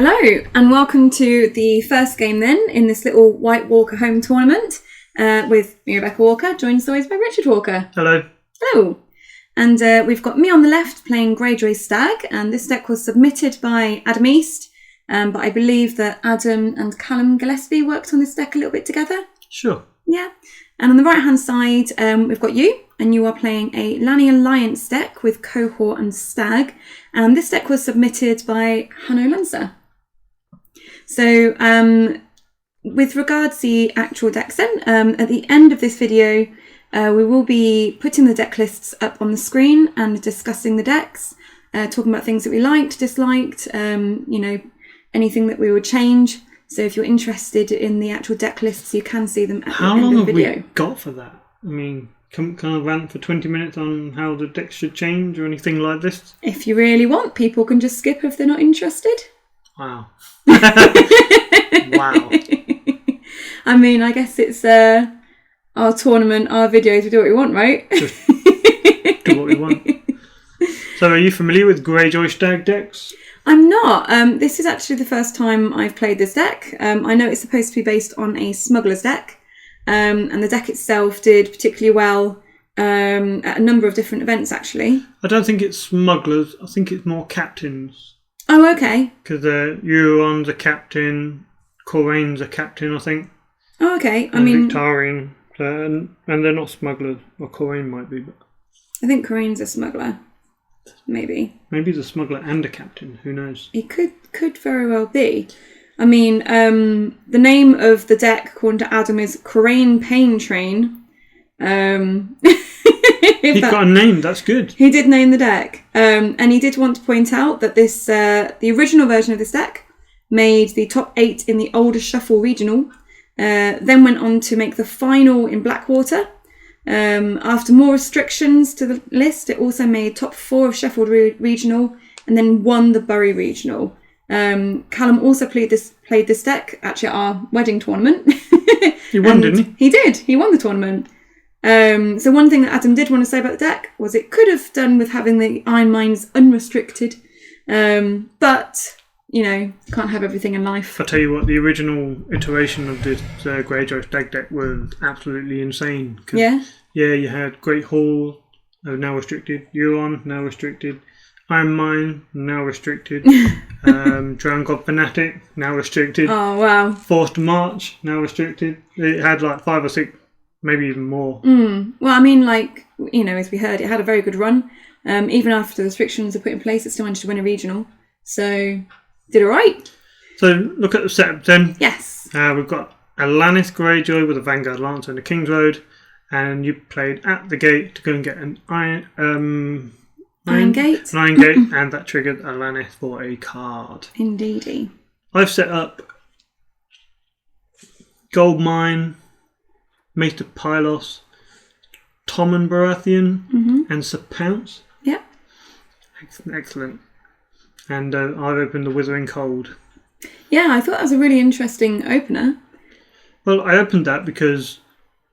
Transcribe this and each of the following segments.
Hello and welcome to the first game then in this little White Walker home tournament with me, Rebecca Walker, joined as always by Richard Walker. Hello. Hello. And we've got me on the left playing Greyjoy Stag, and this deck was submitted by Adam East, but I believe that Adam and Callum Gillespie worked on this deck a little bit together. Sure. Yeah. And on the right hand side we've got you, and you are playing a Lanni Alliance deck with Qohor and Stag, and this deck was submitted by Hanno Lunser. So with regards to the actual decks then, at the end of this video we will be putting the deck lists up on the screen and discussing the decks, talking about things that we liked, disliked, anything that we would change. So if you're interested in the actual deck lists, you can see them at the end of the video. How long have we got for that? I mean, can I rant for 20 minutes on how the decks should change or anything like this? If you really want, people can just skip if they're not interested. Wow. Wow. I mean, I guess it's our tournament, our videos, we do what we want, right? Just do what we want. So are you familiar with Greyjoy Stag decks? I'm not. This is actually the first time I've played this deck. I know it's supposed to be based on a smuggler's deck, and the deck itself did particularly well at a number of different events, actually. I don't think it's smugglers. I think it's more captains. Oh, okay. Because Euron's a captain, Qohor's a captain, I think. Oh, okay. I mean, Victorian, and they're not smugglers. Or Qohor might be, but I think Corinne's a smuggler. Maybe. Maybe he's a smuggler and a captain. Who knows? He could very well be. I mean, the name of the deck, according to Adam, is Qohor Pain Train. He's got a name. That's good. He did name the deck, and he did want to point out that this the original version of this deck made the top 8 in the older Shuffle regional. Then went on to make the final in Blackwater. After more restrictions to the list, it also made top 4 of Sheffield Regional and then won the Bury Regional. Callum also played this deck actually at our wedding tournament. He won, didn't he? He did. He won the tournament. So one thing that Adam did want to say about the deck was it could have done with having the Iron Mines unrestricted, but can't have everything in life. I'll tell you what, the original iteration of this Greyjoy Stag deck was absolutely insane. Yeah? Yeah, you had Great Hall, now restricted. Euron, now restricted. Iron Mine, now restricted. Drown God Fanatic, now restricted. Oh, wow. Forced March, now restricted. It had like 5 or 6, maybe even more. Well, I mean, as we heard, it had a very good run. Even after the restrictions were put in place, it still managed to win a regional. So... did all right. So look at the setup then. Yes. We've got a Lannis Greyjoy with a Vanguard Lancer and a King's Road, and you played at the gate to go and get an Iron Gate. An Iron Gate, and that triggered a Lannis for a card. Indeedy. I've set up Gold Mine, Maester Pylos, Tommen Baratheon, and Sir Pounce. Yeah. Excellent. And I've opened the Withering Cold. Yeah, I thought that was a really interesting opener. Well, I opened that because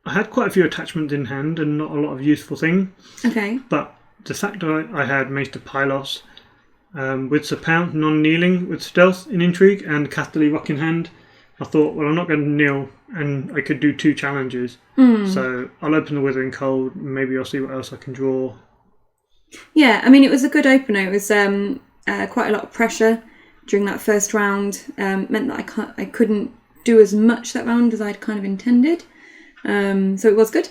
I had quite a few attachments in hand and not a lot of useful things. Okay. But the fact that I had Maester Pylos with Sir Pounce, non-kneeling, with Stealth in Intrigue, and Casterly Rock in hand, I thought, well, I'm not going to kneel, and I could do 2 challenges. So I'll open the Withering Cold, and maybe I'll see what else I can draw. Yeah, I mean, it was a good opener. It was... quite a lot of pressure during that first round, meant that I couldn't do as much that round as I'd kind of intended, so it was good.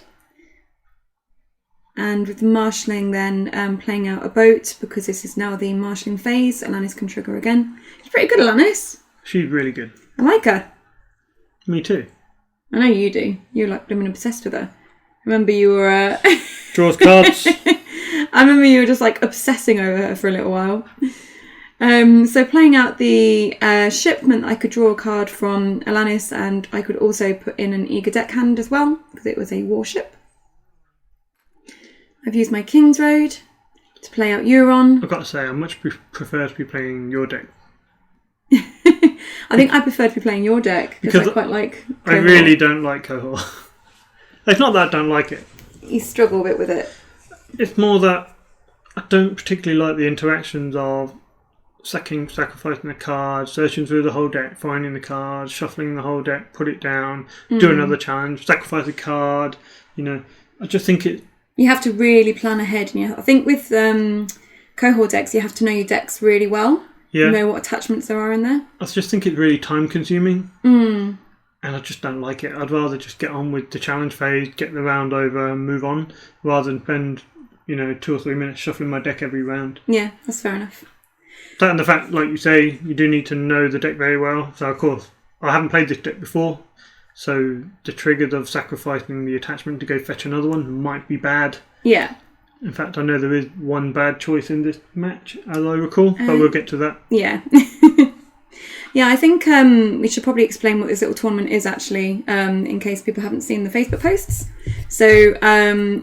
And with the marshalling then, playing out a boat, because this is now the marshalling phase, Alanis can trigger again. She's pretty good, Alanis. She's really good. I like her. Me too. I know you do. You're like blooming obsessed with her. Remember you were... Draws cards. I remember you were just like obsessing over her for a little while. So playing out the shipment, I could draw a card from Alanis, and I could also put in an eager deckhand as well, because it was a warship. I've used my King's Road to play out Euron. I've got to say, I much prefer to be playing your deck. I think I prefer to be playing your deck, because I quite like Qohor. I really don't like Qohor. It's not that I don't like it. You struggle a bit with it. It's more that I don't particularly like the interactions of sacrificing a card, searching through the whole deck, finding the card, shuffling the whole deck, put it down, do another challenge, sacrifice a card. I just think it. You have to really plan ahead. And I think with Qohor decks, you have to know your decks really well. Yeah. You know what attachments there are in there. I just think it's really time consuming. And I just don't like it. I'd rather just get on with the challenge phase, get the round over and move on, rather than spend, 2 or 3 minutes shuffling my deck every round. Yeah, that's fair enough. That and the fact, like you say, you do need to know the deck very well. So, of course, I haven't played this deck before, so the triggers of sacrificing the attachment to go fetch another one might be bad. Yeah. In fact, I know there is one bad choice in this match, as I recall, but we'll get to that. Yeah. Yeah, I think we should probably explain what this little tournament is actually, in case people haven't seen the Facebook posts. So,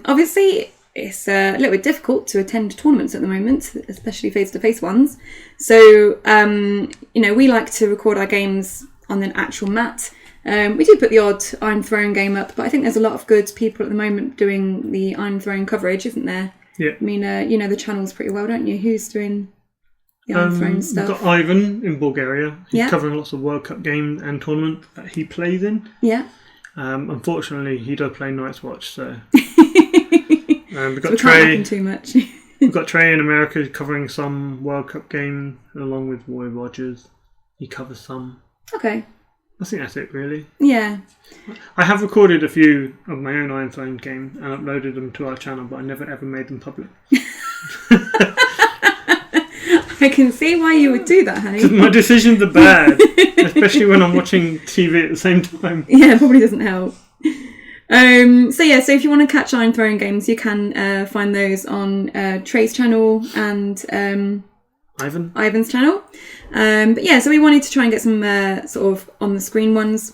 obviously, it's a little bit difficult to attend tournaments at the moment, especially face-to-face ones. So, we like to record our games on an actual mat. We do put the odd iron throwing game up, but I think there's a lot of good people at the moment doing the iron throwing coverage, isn't there? Yeah. I mean, you know the channels pretty well, don't you? Who's doing the iron throwing stuff? We've got Ivan in Bulgaria. He's Yeah. covering lots of World Cup games and tournaments that he plays in. Yeah. Unfortunately, he does play Night's Watch, so... we've So got we can't Trey. happen too much. We've got Trey in America covering some World Cup games, along with Roy Rogers. He covers some. Okay. I think that's it, really. Yeah. I have recorded a few of my own iron throwing games and uploaded them to our channel, but I never ever made them public. I can see why you would do that, honey. My decisions are bad, especially when I'm watching TV at the same time. Yeah, it probably doesn't help. So if you want to catch iron throwing games, you can find those on Trey's channel and Ivan's channel. So we wanted to try and get some sort of on the screen ones.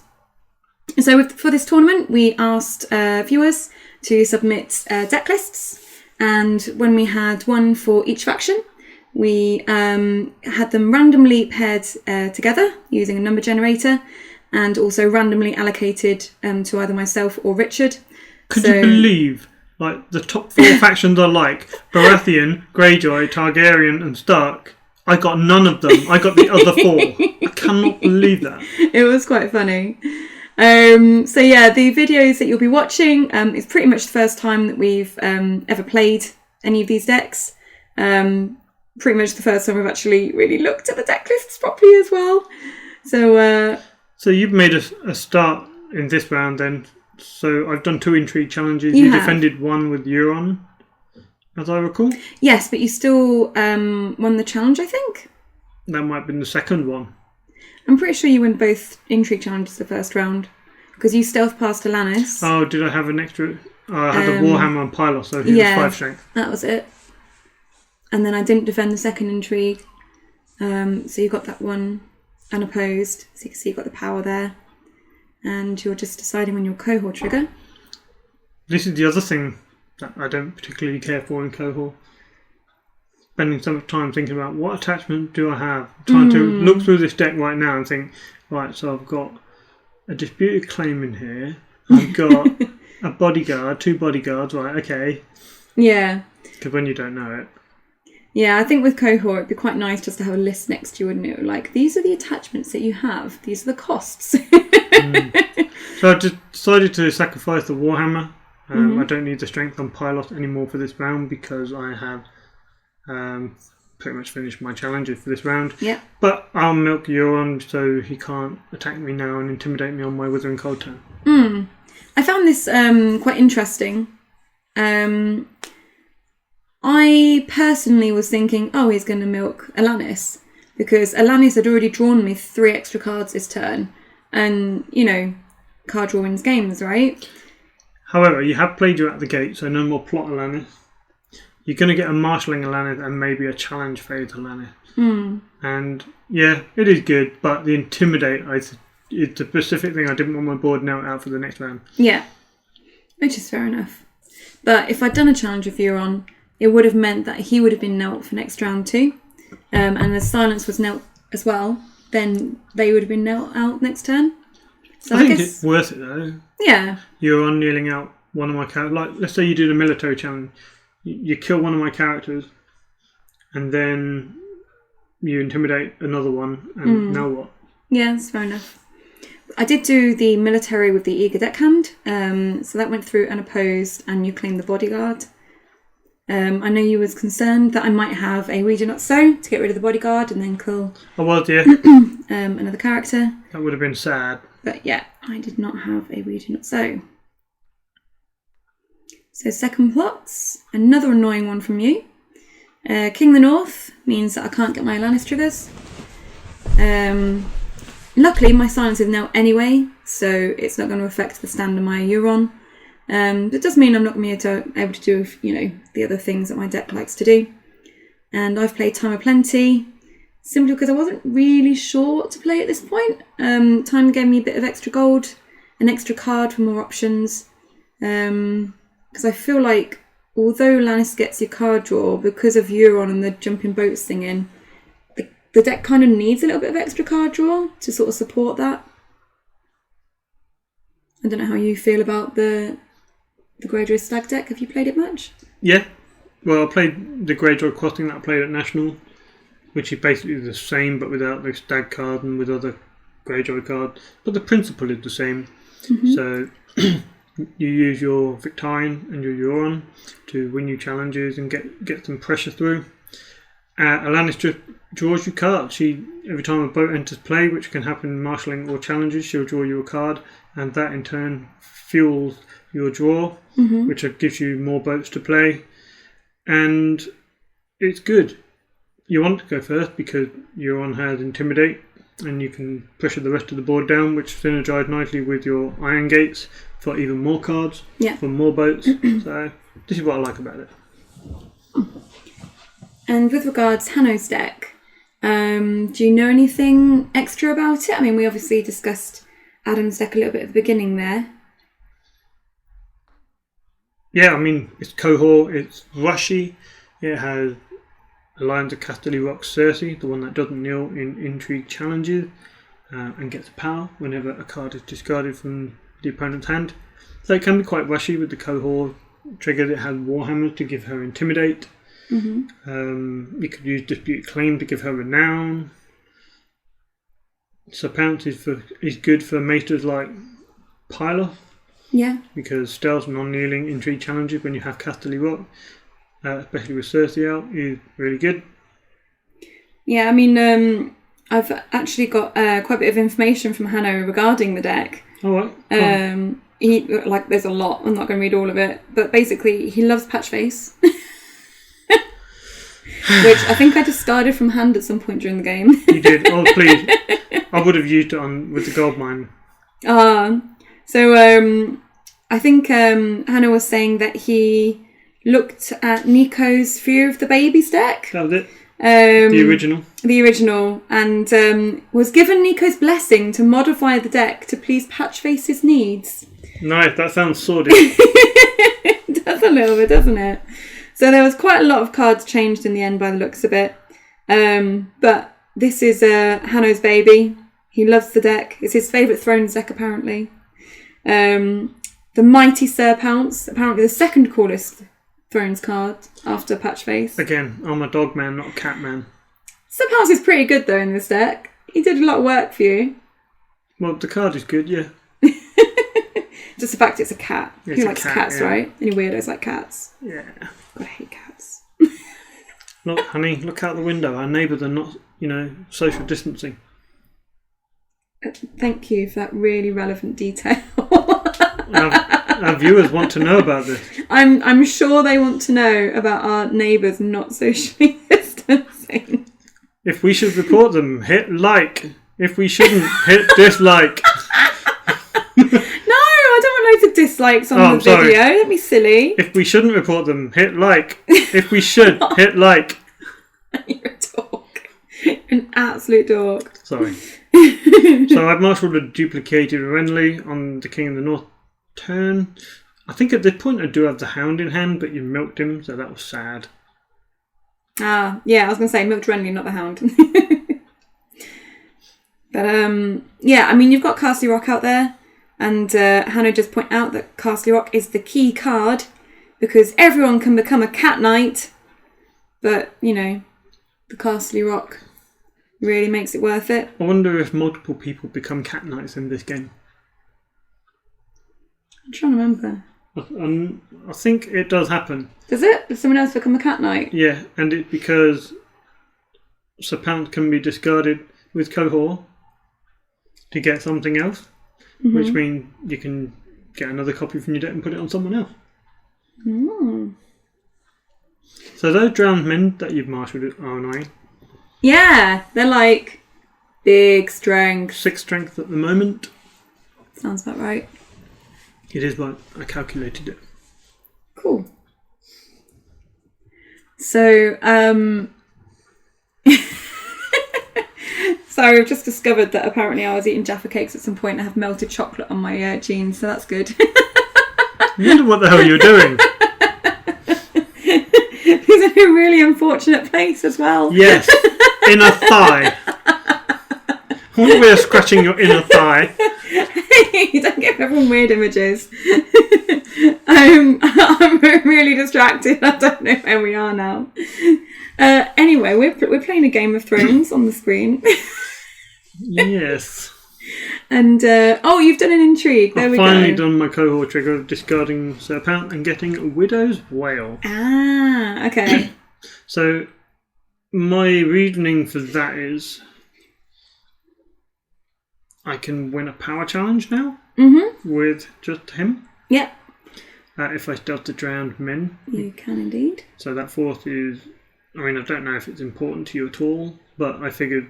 So for this tournament, we asked viewers to submit deck lists, and when we had one for each faction, we had them randomly paired together using a number generator, and also randomly allocated to either myself or Richard. Could you believe, the top 4 factions are Baratheon, Greyjoy, Targaryen and Stark? I got none of them. I got the other 4. I cannot believe that. It was quite funny. The videos that you'll be watching is pretty much the first time that we've ever played any of these decks. Pretty much the first time we've actually really looked at the deck lists properly as well. So you've made a start in this round then. So I've done 2 intrigue challenges. You defended one with Euron, as I recall. Yes, but you still won the challenge, I think. That might have been the second one. I'm pretty sure you win both intrigue challenges the first round, because you stealth past Alanis. Oh, did I have an extra? I had the Warhammer and Pylos, so he was 5 strength. That was it. And then I didn't defend the second intrigue. So you got that one unopposed. So you can see you've got the power there. And you're just deciding when your Qohor trigger. This is the other thing that I don't particularly care for in Qohor. Spending so much time thinking about what attachment do I have. Trying to look through this deck right now and think, right, so I've got a disputed claim in here. I've got a bodyguard, 2 bodyguards, right, okay. Yeah. Because when you don't know it. Yeah, I think with Qohor it'd be quite nice just to have a list next to you, wouldn't it? Like, these are the attachments that you have. These are the costs. So I just decided to sacrifice the Warhammer. I don't need the strength on Pylos anymore for this round because I have pretty much finished my challenges for this round. Yeah. But I'll milk Euron so he can't attack me now and intimidate me on my Withering Cold turn. I found this quite interesting. I personally was thinking, he's going to milk Alanis, because Alanis had already drawn me 3 extra cards this turn, and, card draw wins games, right? However, you have played you at the gate, so no more plot Alanis. You're going to get a marshalling Alanis and maybe a challenge phase Alanis. And, yeah, it is good, but the intimidate is the specific thing I didn't want my board now out for the next round. Yeah, which is fair enough. But if I'd done a challenge with Euron, it would have meant that he would have been knelt for next round too. And as Silence was knelt as well, then they would have been knelt out next turn. So I think it's worth it though. Yeah. You're on kneeling out one of my characters. Like, let's say you did a military challenge. You kill one of my characters, and then you intimidate another one, and now what? Yeah, that's fair enough. I did do the military with the eager deckhand, so that went through unopposed, and you claimed the bodyguard. I know you was concerned that I might have a Read Not So to get rid of the bodyguard and then kill I was, yeah. another character. That would have been sad. But yeah, I did not have a Read Not So. So second plots, another annoying one from you. King of the North means that I can't get my Lannis triggers. Luckily, my silence is now anyway, so it's not going to affect the stand of my Euron. But it does mean I'm not going to be able to do, the other things that my deck likes to do. And I've played Time of Plenty, simply because I wasn't really sure what to play at this point. Time gave me a bit of extra gold, an extra card for more options. Because I feel like, although Lannis gets your card draw, because of Euron and the jumping boats thing in, the deck kind of needs a little bit of extra card draw to sort of support that. I don't know how you feel about the Greyjoy Stag deck. Have you played it much? Yeah. Well, I played the Greyjoy Crossing that I played at National, which is basically the same but without the Stag card and with other Greyjoy cards. But the principle is the same. Mm-hmm. So you use your Victorian and your Euron to win your challenges and get some pressure through. Alanis just draws you cards. Every time a boat enters play, which can happen in marshalling or challenges, she'll draw you a card, and that in turn fuels your draw, which gives you more boats to play. And it's good. You want to go first because Euron has Intimidate, and you can pressure the rest of the board down, which synergise nicely with your Iron Gates for even more cards, for more boats. So this is what I like about it. And with regards to Hanno's deck, do you know anything extra about it? I mean, we obviously discussed Adam's deck a little bit at the beginning there. Yeah, I mean, it's Qohor, it's rushy, it has Alliance of Casterly Rock Cersei, the one that doesn't kneel in intrigue challenges, and gets power whenever a card is discarded from the opponent's hand. So it can be quite rushy with the Qohor trigger. It has Warhammers to give her Intimidate. You could use Dispute Claim to give her Renown. So Pounce is good for maesters like Pyloth. Yeah. Because Stealth, non-kneeling, intrigue challenges when you have Casterly Rock, especially with Cersei out, is really good. Yeah, I mean, I've actually got quite a bit of information from Hanno regarding the deck. All right. There's a lot. I'm not going to read all of it, but basically, he loves Patchface. Which I think I discarded from hand at some point during the game. You did? Oh, please. I would have used it with the gold mine. So I think Hanno was saying that he looked at Nico's Fear of the Babies deck. That was it. The original. The original. And was given Nico's blessing to modify the deck to please Patchface's needs. Nice, that sounds sordid. It does a little bit, doesn't it? So there was quite a lot of cards changed in the end by the looks of it. But this is Hanno's baby. He loves the deck. It's his favourite Thrones deck, apparently. The Mighty Sir Pounce, apparently the second coolest Thrones card after Patchface. Again, I'm a dog man, not a cat man. Sir Pounce is pretty good, though, in this deck. He did a lot of work for you. Well, the card is good, yeah. Just the fact it's a cat. It's Who likes cats, yeah. Right? Any weirdos like cats. Yeah. God, I hate cats. Look, honey, look out the window. Our neighbours are not, social distancing. Thank you for that really relevant detail. Our viewers want to know about this. I'm sure they want to know about our neighbours not socially distancing. If we should report them, hit like. If we shouldn't, hit dislike. No, I don't want loads of dislikes on the video. Don't be silly. If we shouldn't report them, hit like. If we should, hit like. You're a dork. You're an absolute dork. Sorry. So I've marshalled a duplicated Renly on the King of the North turn. I think at this point I do have the Hound in hand, but you milked him, so that was sad. Yeah, I was going to say milked Renly, not the Hound. But yeah, I mean, you've got Castle Rock out there, and Hanno just point out that Castle Rock is the key card because everyone can become a cat knight, but the Castle Rock really makes it worth it. I wonder if multiple people become cat knights in this game. I'm trying to remember. I think it does happen. Does it? Does someone else become a cat knight? Yeah, and it's because Sir Pounce can be discarded with Qohor to get something else, which means you can get another copy from your deck and put it on someone else. Mm. So those drowned men that you've marshalled are annoying. Yeah, they're like big strength. 6 strength at the moment. Sounds about right. It is, but I calculated it. Cool. So, sorry, I've just discovered that apparently I was eating Jaffa cakes at some point and I have melted chocolate on my jeans, so that's good. I wonder what the hell you're doing. These are in a really unfortunate place as well. Yes, inner thigh. I wonder where you're scratching your inner thigh. You don't give everyone weird images. I'm really distracted. I don't know where we are now. Anyway, we're playing a Game of Thrones on the screen. Yes. And you've done an intrigue. There I've we finally go. done my Qohor trigger of discarding Sir Pounce and getting a Widow's Wail. Ah, okay. So my reasoning for that is I can win a power challenge now with just him. Yep. If I stealth the drowned men. You can indeed. So that fourth is, I mean, I don't know if it's important to you at all, but I figured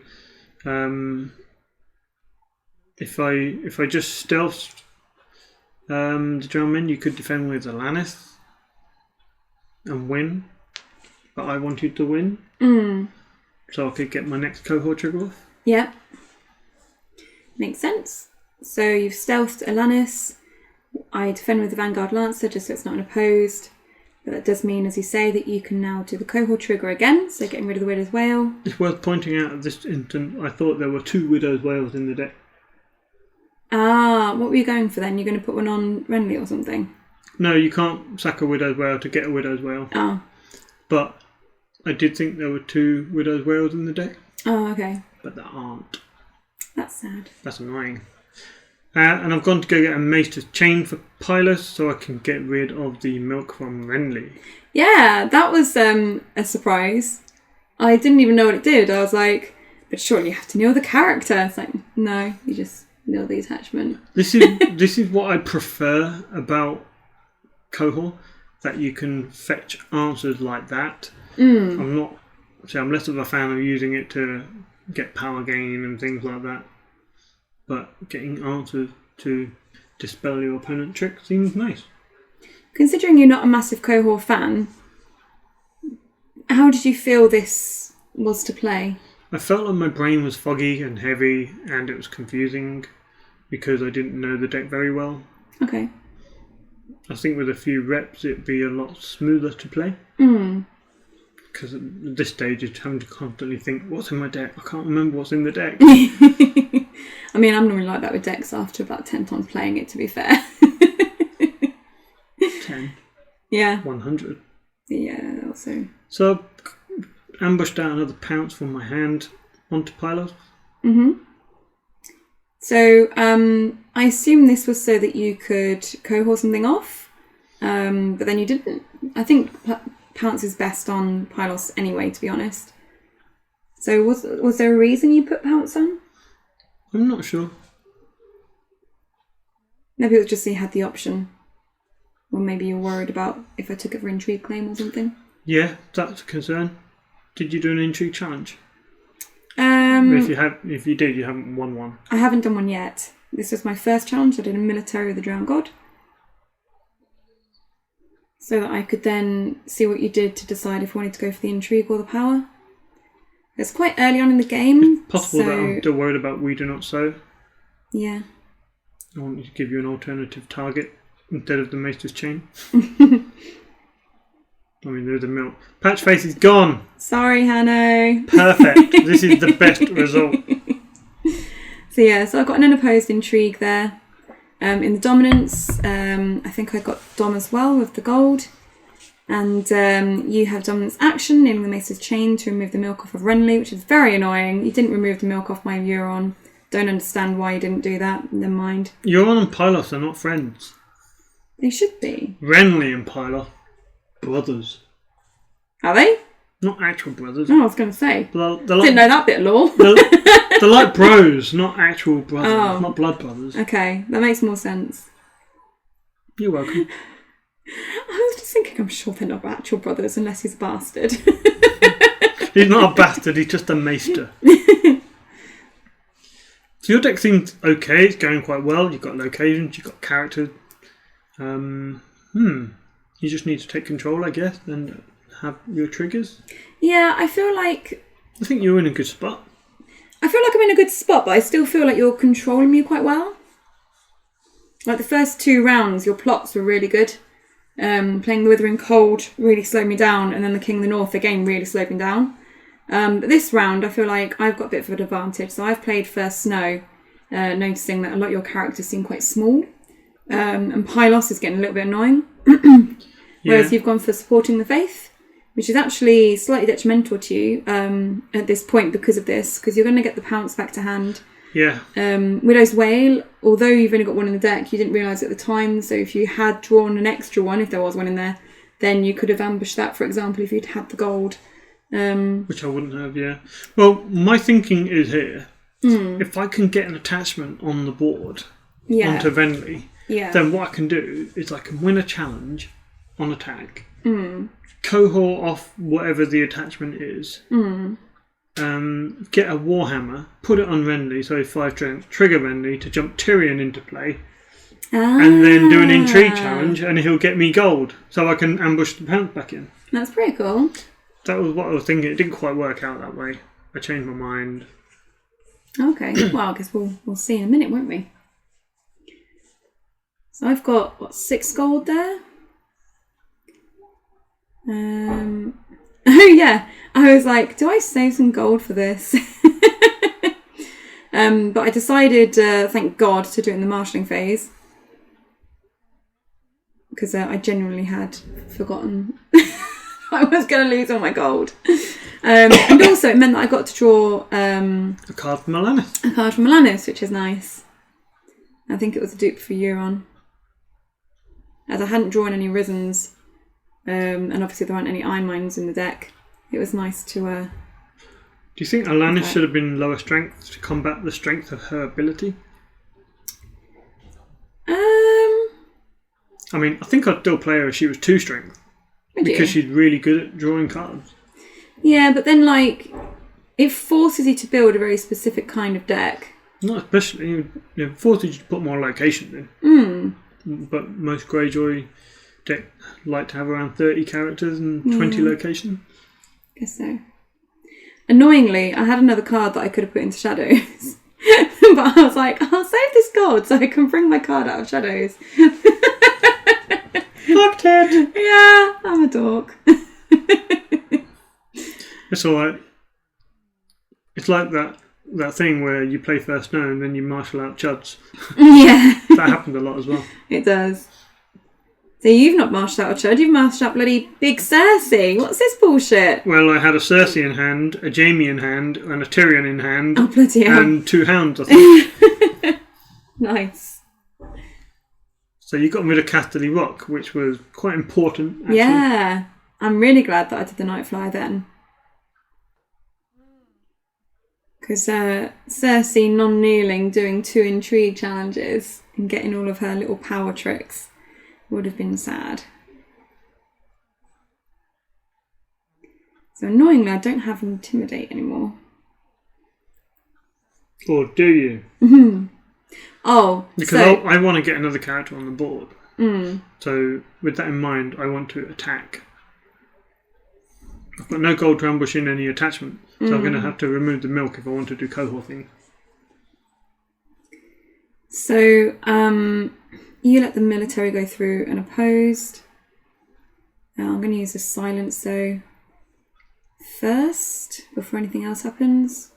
if I just stealthed the drowned men, you could defend with the Lanni and win. But I wanted to win. So I could get my next Qohor trigger off. Yep. Makes sense. So you've stealthed Alanis. I defend with the Vanguard Lancer just so it's not unopposed. But that does mean, as you say, that you can now do the Qohor trigger again, so getting rid of the Widow's Wail. It's worth pointing out at this instant, I thought there were 2 Widow's Wails in the deck. Ah, what were you going for then? You're going to put one on Renly or something? No, you can't sack a Widow's Wail to get a Widow's Wail. Oh. But I did think there were 2 Widow's Wails in the deck. Oh, okay. But there aren't. That's sad. That's annoying. And I've gone to go get a Maester's Chain for Pylus so I can get rid of the milk from Renly. Yeah, that was a surprise. I didn't even know what it did. I was like, but surely you have to know the character. It's like, no, you just know the attachment. This is what I prefer about Qohor, that you can fetch answers like that. I'm less of a fan of using it to get power gain and things like that. But getting answers to dispel your opponent's trick seems nice. Considering you're not a massive Qohor fan, how did you feel this was to play? I felt like my brain was foggy and heavy and it was confusing because I didn't know the deck very well. Okay. I think with a few reps it'd be a lot smoother to play. Because at this stage you're having to constantly think, what's in my deck? I can't remember what's in the deck. I mean, I'm normally like that with decks after about 10 times playing it, to be fair. 10? Yeah. 100? Yeah, also. So I ambushed out another Pounce from my hand onto Pylos. So I assume this was so that you could Qohor something off, but then you didn't. I think Pounce is best on Pylos anyway, to be honest. So was there a reason you put Pounce on? I'm not sure. Maybe it was just so you had the option. Or maybe you're worried about if I took it for intrigue claim or something. Yeah, that's a concern. Did you do an intrigue challenge? If you did, you haven't won one. I haven't done one yet. This was my first challenge. I did a military of the Drowned God. So that I could then see what you did to decide if I wanted to go for the intrigue or the power. It's quite early on in the game. It's possible that I'm still worried about We Do Not Sow. Yeah. I wanted to give you an alternative target instead of the Maester's Chain. I mean, there's a milk. Patchface is gone. Sorry, Hanno. Perfect. This is the best result. So I've got an unopposed intrigue there. In the dominance, I think I got Dom as well with the gold. And you have dominance action, nailing the mace's chain to remove the milk off of Renly, which is very annoying. You didn't remove the milk off my Euron. Don't understand why you didn't do that. Never mind. Euron and Pylos are not friends. They should be. Renly and Pylos, brothers. Are they? Not actual brothers. Oh, I was going to say. They're like, Didn't know that bit of lore. they're like bros, not actual brothers. Oh. Not blood brothers. Okay, that makes more sense. You're welcome. I was just thinking, I'm sure they're not actual brothers unless he's a bastard. He's not a bastard, he's just a maester. So your deck seems okay, it's going quite well. You've got locations, you've got characters. You just need to take control, I guess, and have your triggers. Yeah, I feel like you're in a good spot. I'm in a good spot, but I still feel like you're controlling me quite well. Like the first 2 rounds, your plots were really good. Playing the Withering Cold really slowed me down, and then the King of the North again really slowed me down. But this round, I feel like I've got a bit of an advantage. So I've played First Snow, noticing that a lot of your characters seem quite small. And Pylos is getting a little bit annoying. Whereas you've gone for Supporting the Faith, which is actually slightly detrimental to you at this point because of this, because you're going to get the Pounce back to hand. Yeah. Widow's Wail, although you've only got 1 in the deck, you didn't realise at the time, so if you had drawn an extra one, if there was one in there, then you could have ambushed that, for example, if you'd had the gold. Which I wouldn't have, yeah. Well, my thinking is here, if I can get an attachment on the board onto Venli, then what I can do is I can win a challenge on attack, Qohor off whatever the attachment is, get a Warhammer, put it on Renly, so 5 strength, trigger Renly to jump Tyrion into play, and then do an intrigue challenge, and he'll get me gold, so I can ambush the Pounce back in. That's pretty cool. That was what I was thinking. It didn't quite work out that way. I changed my mind. Okay, well, I guess we'll see in a minute, won't we? So I've got, 6 gold there? Oh yeah, I was like, do I save some gold for this? But I decided, thank God, to do it in the marshalling phase. Because I genuinely had forgotten I was going to lose all my gold. And also it meant that I got to draw a card from Alanis. A card from Alanis, which is nice. I think it was a dupe for Euron. As I hadn't drawn any Risens, and obviously there aren't any Iron Mines in the deck, it was nice to... Do you think Alanis should have been lower strength to combat the strength of her ability? I mean, I think I'd still play her if she was 2 strength. Because she's really good at drawing cards. Yeah, but then, it forces you to build a very specific kind of deck. Not especially. It forces you to put more locations in. But most Greyjoy deck like to have around 30 characters and 20 locations. I guess so. Annoyingly, I had another card that I could have put into Shadows. But I was like, I'll save this gold so I can bring my card out of Shadows. Fucked it! Yeah, I'm a dork. It's alright. It's like that thing where you play First Snow and then you marshal out Chuds. Yeah. That happened a lot as well. It does. So you've not marshaled out a Chud, you've marshaled out bloody Big Cersei. What's this bullshit? Well, I had a Cersei in hand, a Jaime in hand, and a Tyrion in hand. Oh, bloody hell. And 2 hounds, I think. Nice. So you got rid of Casterly Rock, which was quite important, actually. Yeah. I'm really glad that I did the Nightfly then. Because Cersei non-kneeling doing 2 intrigue challenges and getting all of her little power tricks would have been sad. So annoyingly, I don't have Intimidate anymore. Or do you? Mm-hmm. Oh, because I want to get another character on the board. So with that in mind, I want to attack. I've got no gold to ambush in any attachment, so I'm going to have to remove the milk if I want to do Qohor thing. So you let the military go through unopposed. I'm going to use a silence though first before anything else happens.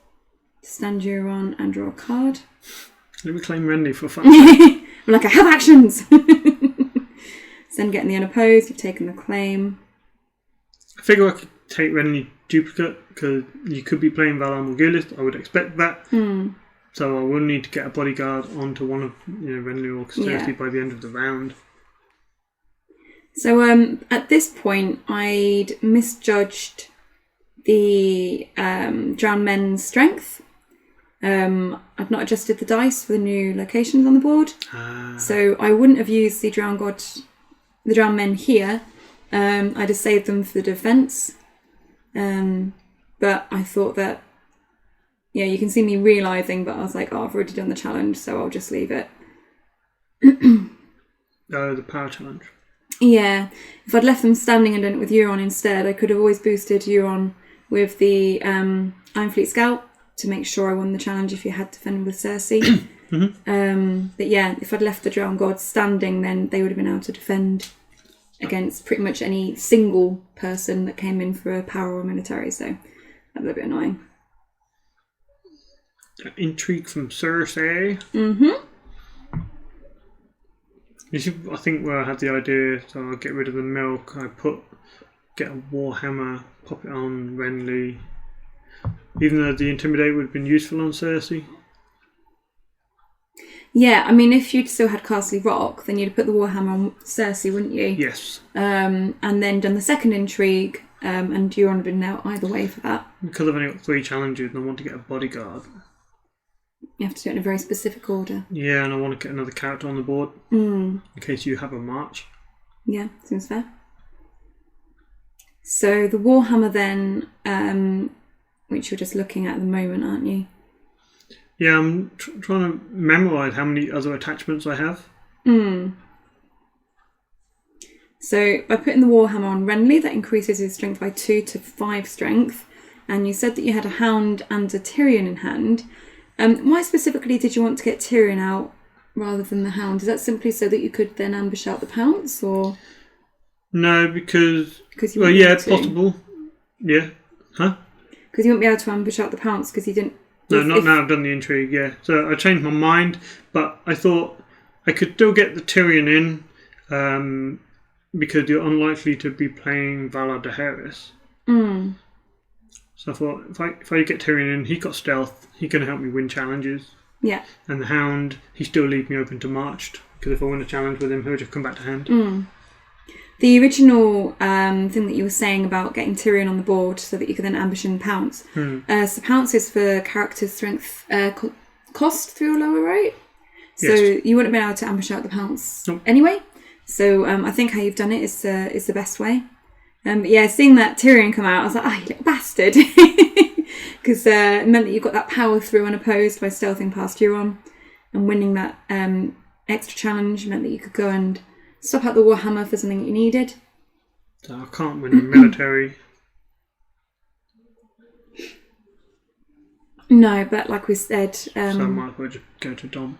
Stand Euron and draw a card. Let me claim Renly for fun. I'm like, I have actions! So then getting the unopposed, you've taken the claim. I figure I could take Renly duplicate because you could be playing Valar Morghulis. I would expect that. So I will need to get a bodyguard onto one of Renly or Cersei by the end of the round. So at this point, I'd misjudged the drowned men's strength. I'd not adjusted the dice for the new locations on the board. So I wouldn't have used the drowned men here. I'd have saved them for the defence. But I thought that, you can see me realising, but I was like, I've already done the challenge, so I'll just leave it. The power challenge. Yeah. If I'd left them standing and done it with Euron instead, I could have always boosted Euron with the Iron Fleet Scout to make sure I won the challenge if you had defended with Cersei. But if I'd left the Drowned Gods standing, then they would have been able to defend against pretty much any single person that came in for a power or military, so that was a bit annoying. Intrigue from Cersei. I think where I had the idea, so I'll get rid of the milk, get a Warhammer, pop it on Renly. Even though the Intimidate would have been useful on Cersei. Yeah, I mean, if you'd still had Castle Rock, then you'd put the Warhammer on Cersei, wouldn't you? Yes. And then done the second intrigue, and Euron would have been out either way for that. Because I've only got 3 challenges and I want to get a bodyguard. You have to do it in a very specific order. Yeah, and I want to get another character on the board. In case you have a march. Yeah, seems fair. So the Warhammer then, which you're just looking at the moment, aren't you? Yeah, I'm trying to memorise how many other attachments I have. So by putting the Warhammer on Renly, that increases his strength by 2 to 5 strength. And you said that you had a Hound and a Tyrion in hand. Why specifically did you want to get Tyrion out rather than the Hound? Is that simply so that you could then ambush out the Pounce, or...? No, because you it's possible. Yeah. Huh? Because you wouldn't be able to ambush out the Pounce because you didn't... No, now I've done the intrigue, yeah. So I changed my mind, but I thought I could still get the Tyrion in because you're unlikely to be playing Valar Dohaeris. So I thought if I get Tyrion in, he got stealth, he can help me win challenges. Yeah. And the Hound, he still leave me open to marched, because if I win a challenge with him, he'll just come back to hand. The original thing that you were saying about getting Tyrion on the board so that you could then ambush and pounce. So pounce is for character strength cost through a lower, right? So you wouldn't have been able to ambush out the pounce anyway. So I think how you've done it is the best way. But yeah, seeing that Tyrion come out, I was like, you little bastard. Because it meant that you got that power through unopposed by stealthing past Euron. And winning that extra challenge meant that you could go and swap out the Warhammer for something that you needed. So I can't win the military. No, but like we said... so I might as well just go to Dom.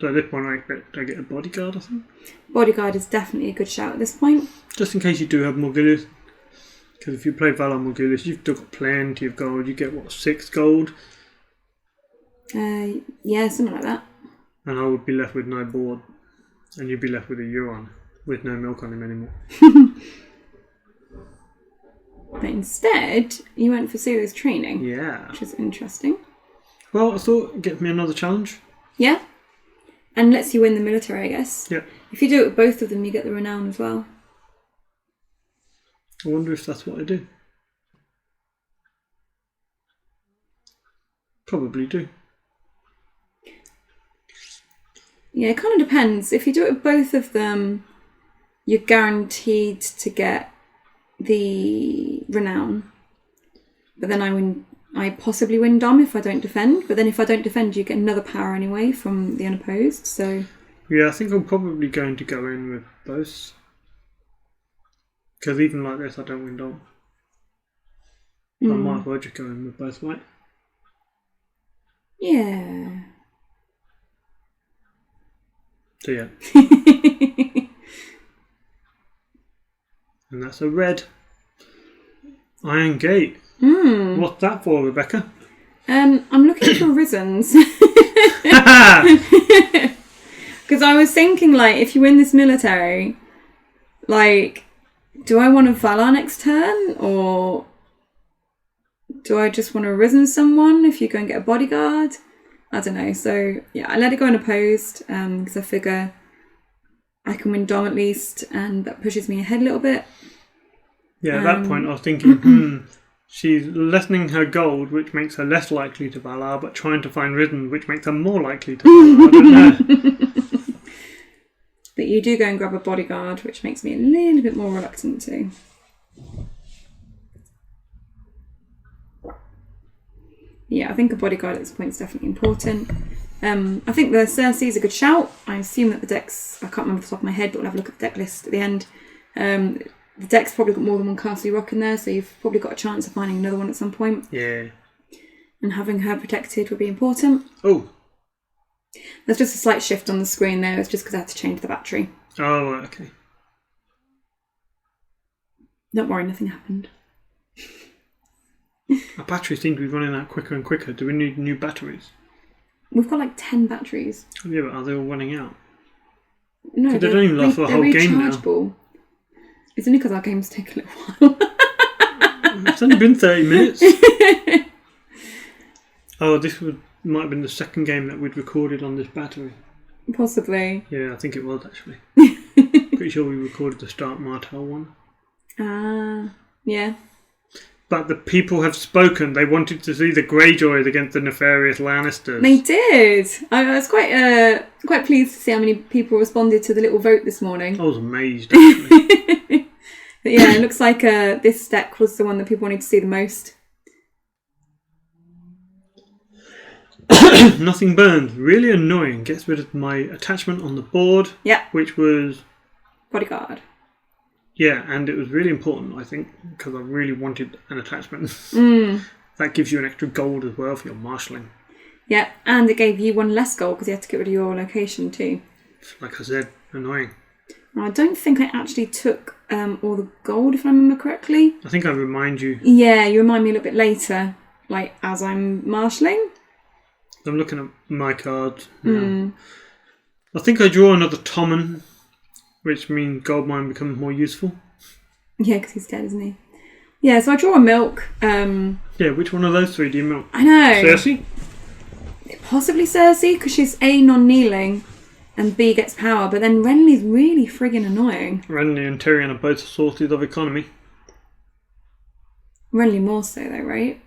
So at this point I expect I get a bodyguard, I think. Bodyguard is definitely a good shout at this point. Just in case you do have Morghulis. Because if you play Valar Morghulis, you've still got plenty of gold. You get, 6 gold? Yeah, something like that. And I would be left with no board. And you'd be left with a Euron with no milk on him anymore. But instead, you went for serious training. Yeah. Which is interesting. Well, I thought it'd get me another challenge. Yeah. And lets you win the military, I guess. Yeah. If you do it with both of them, you get the renown as well. I wonder if that's what I do. Probably do. Yeah, it kind of depends. If you do it with both of them, you're guaranteed to get the renown. But then I possibly win Dom if I don't defend. But then if I don't defend, you get another power anyway from the unopposed. So yeah, I think I'm probably going to go in with both. Because even like this, I don't win Dom. I might as well just go in with both, right? Yeah. So yeah. And that's a red Iron Gate. What's that for, Rebecca? I'm looking for Rizzens. Because I was thinking, like, if you win this military, like, do I want to Valar next turn, or do I just want to Risen someone if you go and get a bodyguard? I don't know. So, yeah, I let it go unopposed because I figure I can win Dom at least, and that pushes me ahead a little bit. Yeah, at that point I was thinking, she's lessening her gold, which makes her less likely to Valar, but trying to find Risen, which makes her more likely to Valar. I don't know. But you do go and grab a bodyguard, which makes me a little bit more reluctant to. Yeah, I think a bodyguard at this point is definitely important. I think the Cersei is a good shout. I assume that the decks, I can't remember off the top of my head, but we'll have a look at the deck list at the end. The deck's probably got more than one Castle Rock in there, so you've probably got a chance of finding another one at some point. Yeah. And having her protected would be important. Oh. There's just a slight shift on the screen there. It's just because I had to change the battery. Oh, right, okay. Don't worry, nothing happened. Our batteries seem to be running out quicker and quicker. Do we need new batteries? We've got like 10 batteries. Yeah, but are they all running out? No, they don't even last for a whole game now. It's only because our games take a little while. It's only been 30 minutes. Oh, might have been the second game that we'd recorded on this battery. Possibly. Yeah, I think it was actually. Pretty sure we recorded the Start Martell one. Yeah. But the people have spoken. They wanted to see the Greyjoys against the nefarious Lannisters. They did. I was quite pleased to see how many people responded to the little vote this morning. I was amazed, actually. But yeah, it looks like this deck was the one that people wanted to see the most. Nothing burns. Really annoying. Gets rid of my attachment on the board. Yeah. Which was... Bodyguard. Yeah, and it was really important, I think, because I really wanted an attachment. That gives you an extra gold as well for your marshalling. Yeah, and it gave you one less gold because you had to get rid of your location too. Like I said, annoying. I don't think I actually took all the gold, if I remember correctly. I think I remind you. Yeah, you remind me a little bit later, like as I'm marshalling. I'm looking at my cards now. I think I draw another Tommen, which means gold mine becomes more useful. Yeah, because he's dead, isn't he? Yeah, so I draw a milk. Yeah, which one of those three do you milk? I know. Cersei? Possibly Cersei, because she's A, non-kneeling, and B, gets power, but then Renly's really friggin' annoying. Renly and Tyrion are both sources of economy. Renly more so, though, right?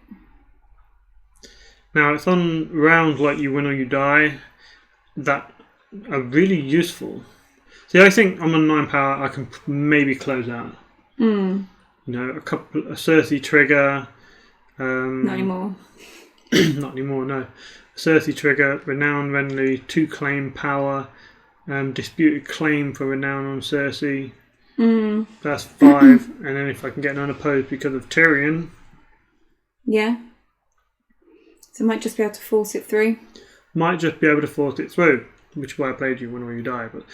Now, it's on rounds like You Win or You Die that are really useful. See, I think I'm on 9 power, I can maybe close out. You know, a Cersei trigger. Not anymore. Not anymore, no. A Cersei trigger, Renown Renly, 2 claim power, disputed claim for Renown on Cersei. That's 5. And then if I can get an unopposed because of Tyrion. Yeah. So I might just be able to force it through. Might just be able to force it through, which is why I played You Win or You Die. But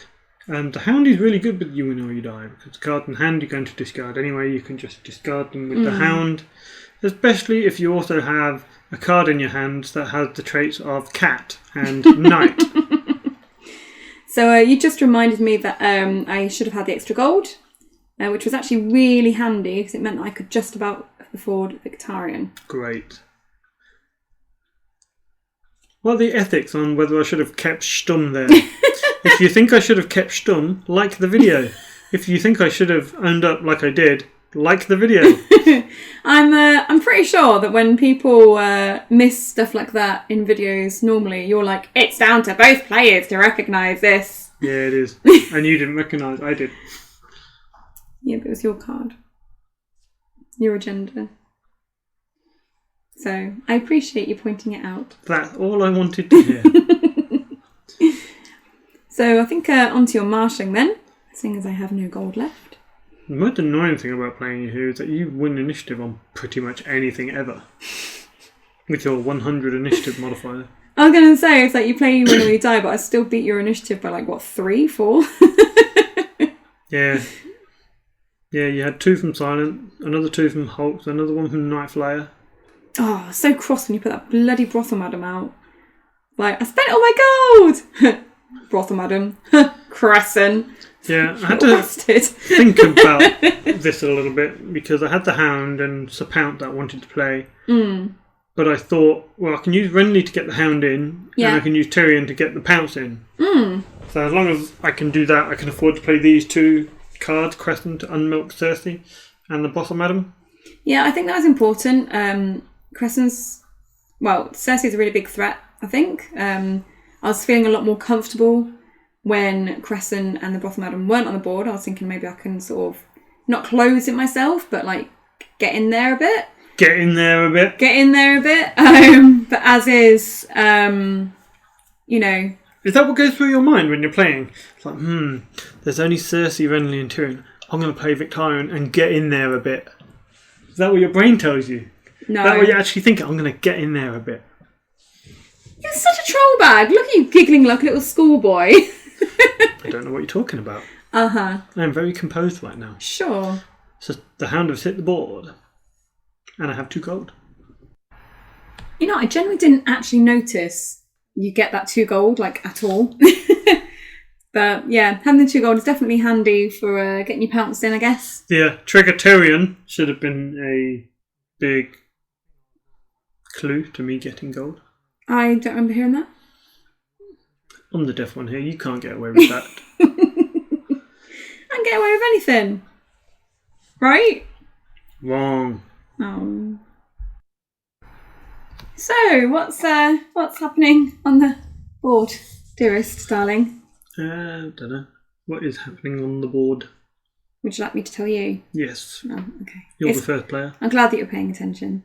the Hound is really good with You Win or You Die, because the card in hand you're going to discard anyway. You can just discard them with the Hound, especially if you also have a card in your hand that has the traits of Cat and Knight. So you just reminded me that I should have had the extra gold, which was actually really handy because it meant that I could just about afford Victarion. Great. What are the ethics on whether I should have kept Stum there? If you think I should have kept Stum, like the video. If you think I should have owned up like I did, like the video. I'm pretty sure that when people miss stuff like that in videos, normally you're like, it's down to both players to recognise this. Yeah, it is. And you didn't recognise, I did. Yeah, but it was your card. Your agenda. So, I appreciate you pointing it out. That's all I wanted to hear. So, I think onto your marshalling then, seeing as I have no gold left. The most annoying thing about playing you is that you win initiative on pretty much anything ever. With your 100 initiative modifier. I was going to say, it's like you play You Win or You Die, but I still beat your initiative by like, what, 3, 4? Yeah. Yeah, you had 2 from Silent, another 2 from Hulk, another one from Night Flyer. Oh, so cross when you put that bloody brothel madam out. Like, I spent all my gold! Brothel madam. Crescent. Yeah, I had Little to bastard. think about this a little bit because I had the Hound and Serpount that I wanted to play. But I thought, well, I can use Renly to get the Hound in, and I can use Tyrion to get the Pounce in. So as long as I can do that, I can afford to play these two cards, Crescent to unmilk Cersei, and the Bottom Madam. Yeah, I think that was important. Cersei's a really big threat, I think. I was feeling a lot more comfortable when Crescent and the Bottom Madam weren't on the board. I was thinking maybe I can sort of not close it myself, but like get in there a bit. Get in there a bit. But as is, you know. Is that what goes through your mind when you're playing? It's like, there's only Cersei, Renly and Tyrion. I'm going to play Victarion and get in there a bit. Is that what your brain tells you? No. Is that what you actually think? I'm going to get in there a bit. You're such a troll bag. Look at you giggling like a little schoolboy. I don't know what you're talking about. Uh-huh. I'm very composed right now. Sure. So the Hound has hit the board. And I have 2 gold. You know, I generally didn't actually notice you get that 2 gold, like, at all. But, yeah, having the 2 gold is definitely handy for getting your pounced in, I guess. Yeah, Trigger Tyrion should have been a big clue to me getting gold. I don't remember hearing that. I'm the deaf one here. You can't get away with that. I can get away with anything. Right? Wrong. Oh. So, what's happening on the board, dearest darling? Don't know. What is happening on the board? Would you like me to tell you? Yes. Oh, okay. You're the first player. I'm glad that you're paying attention.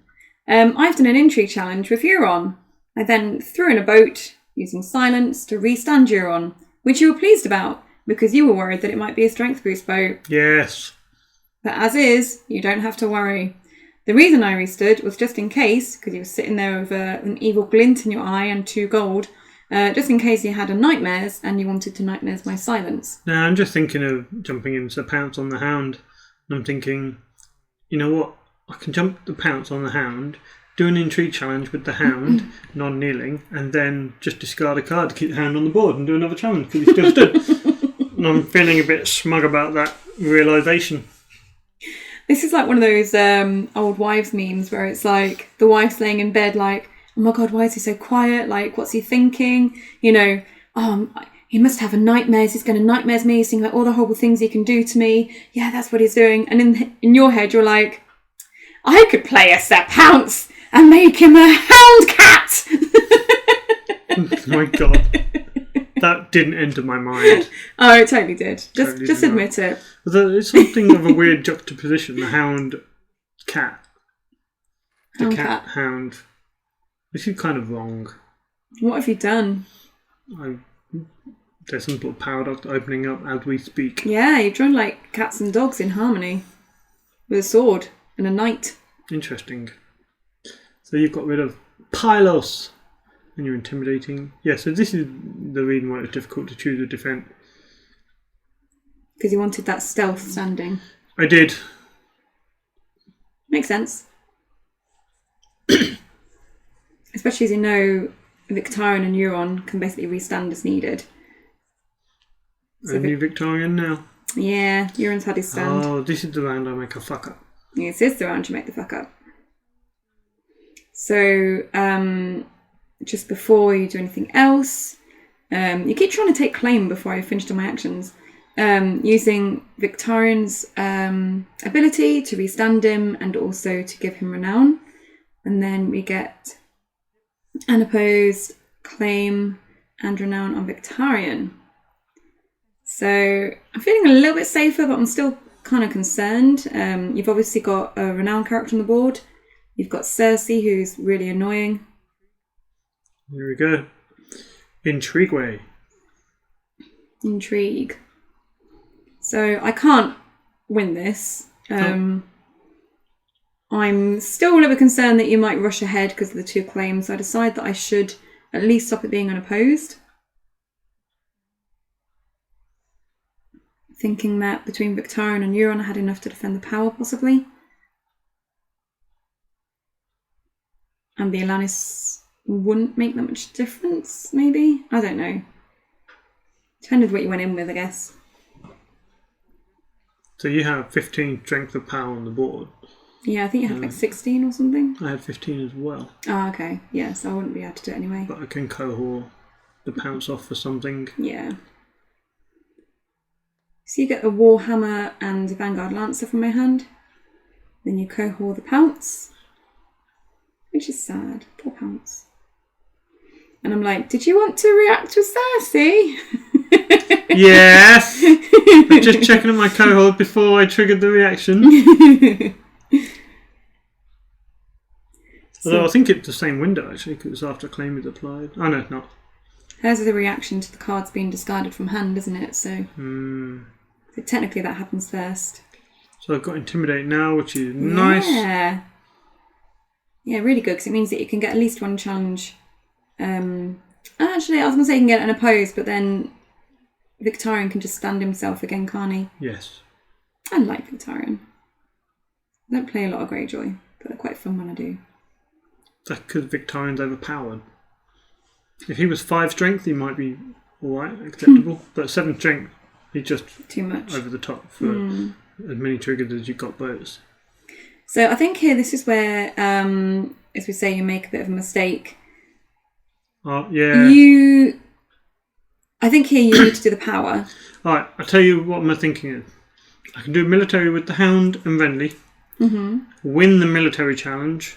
I've done an intrigue challenge with Euron. I then threw in a boat using silence to restand Euron, which you were pleased about because you were worried that it might be a strength boost boat. Yes. But as is, you don't have to worry. The reason I restood was just in case, because you were sitting there with an evil glint in your eye and 2 gold, just in case you had a nightmares and you wanted to nightmares my silence. Now I'm just thinking of jumping in to pounce on the Hound. And I'm thinking, you know what? I can jump the pounce on the Hound, do an intrigue challenge with the Hound, non-kneeling, and then just discard a card to keep the Hound on the board and do another challenge because he still stood. And I'm feeling a bit smug about that realisation. This is like one of those old wives memes where it's like the wife's laying in bed like, oh my God, why is he so quiet? Like, what's he thinking? You know, he must have a nightmares. He's going to nightmares me. He's thinking about all the horrible things he can do to me. Yeah, that's what he's doing. And in your head, you're like, I could play a Sir Pounce and make him a hound cat. Oh my God. That didn't enter my mind. Oh, it totally did. Just admit it. It's something of a weird juxtaposition. The Hound cat. The Hound cat cat. Hound. This is kind of wrong. What have you done? There's some sort of paradox opening up as we speak. Yeah, you've drawn like cats and dogs in harmony. With a sword and a knight. Interesting. So you've got rid of Pylos. And you're intimidating. Yeah, so this is the reason why it's difficult to choose a defense. Because you wanted that stealth standing. I did. Makes sense. Especially as you know, Victarion and Euron can basically restand as needed. So A new Victorian now. Yeah, Euron's had his stand. Oh, this is the round I make a fuck up. This is the round you make the fuck up. So, just before you do anything else, you keep trying to take claim before I finished all my actions. Using Victarion's ability to restand him and also to give him renown. And then we get unopposed, claim, and renown on Victarion. So I'm feeling a little bit safer, but I'm still kind of concerned. You've obviously got a renown character on the board. You've got Cersei, who's really annoying. Here we go. Intrigue. Intrigue. So I can't win this. I'm still a little bit concerned that you might rush ahead because of the 2 claims. So I decide that I should at least stop it being unopposed. Thinking that between Victarion and Euron I had enough to defend the power, possibly. And the Lannis wouldn't make that much difference, maybe? I don't know. Depended what you went in with, I guess. So you have 15 strength of power on the board. Yeah, I think you had like 16 or something. I had 15 as well. Oh, okay. Yeah, so I wouldn't be able to do it anyway. But I can Qohor the pounce off for something. Yeah. So you get the Warhammer and the Vanguard Lancer from my hand. Then you Qohor the pounce. Which is sad. Poor pounce. And I'm like, did you want to react with Cersei? Yes! I'm just checking on my Qohor before I triggered the reaction. Although I think it's the same window actually, because it's after claim is applied. Oh no, it's not. Hers is a reaction to the cards being discarded from hand, isn't it? So, so technically that happens first. So I've got Intimidate now, which is nice. Yeah. Yeah, really good, because it means that you can get at least one challenge. Actually, I was going to say you can get an opposed, but then Victarion can just stand himself again, can't he? Yes. I like Victarion. I don't play a lot of Greyjoy, but they're quite fun when I do. That's because Victarion's overpowered. If he was 5 strength, he might be alright, acceptable. But 7 strength, he's just too much over the top for as many triggers as you've got boats. So I think here this is where, as we say, you make a bit of a mistake. Oh, yeah. I think here you need to do the power. Alright, I'll tell you what my thinking is. I can do military with the Hound and Renly. Win the military challenge.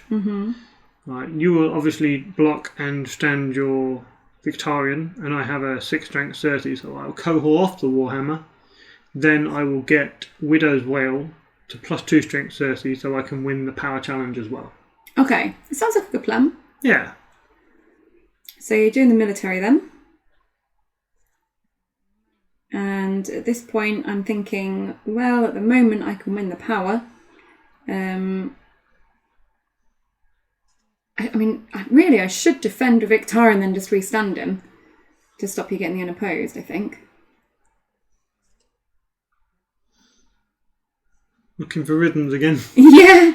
Right, you will obviously block and stand your Victarion, and I have a 6 strength Cersei, so I'll Qohor off the Warhammer. Then I will get Widow's Wail to +2 strength Cersei, so I can win the power challenge as well. Okay, it sounds like a good plan. Yeah. So you're doing the military then. And at this point I'm thinking, well, at the moment I can win the power. I mean, really, I should defend with Victarion and then just restand him to stop you getting the unopposed, I think. Looking for rhythms again. Yeah!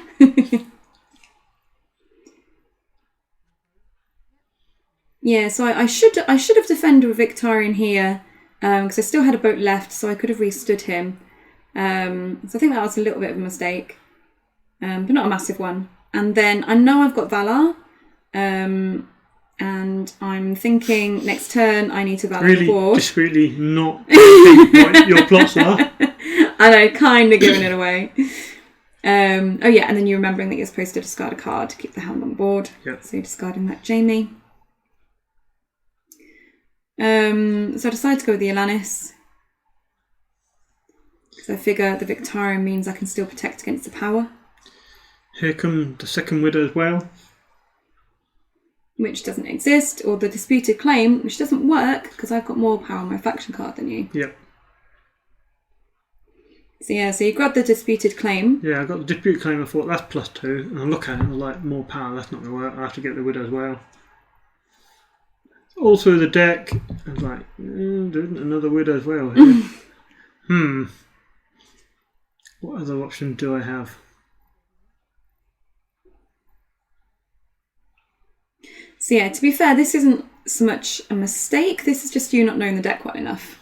Yeah, so I should have defended with Victarion here, because I still had a boat left, so I could have restood him. So I think that was a little bit of a mistake, but not a massive one. And then I know I've got Valar, and I'm thinking next turn I need to Valar really the board. Discreetly not what your plots are. I know, kind of giving it away. Oh yeah, and then you're remembering that you're supposed to discard a card to keep the Hound on the board. Yep. So you're discarding that Jaime. So I decided to go with the Alanis. Because I figure the Victarion means I can still protect against the power. Here come the second Widow's Wail. Which doesn't exist, or the Disputed Claim, which doesn't work because I've got more power on my faction card than you. Yep. So yeah, so you grab the Disputed Claim. Yeah, I got the Disputed Claim, I thought that's +2, and I look at it and I was like, more power, that's not going to work, I have to get the Widow's Wail. All through the deck, I was like, there isn't another Widow's Wail here. What other option do I have? So yeah, to be fair, this isn't so much a mistake, this is just you not knowing the deck well enough.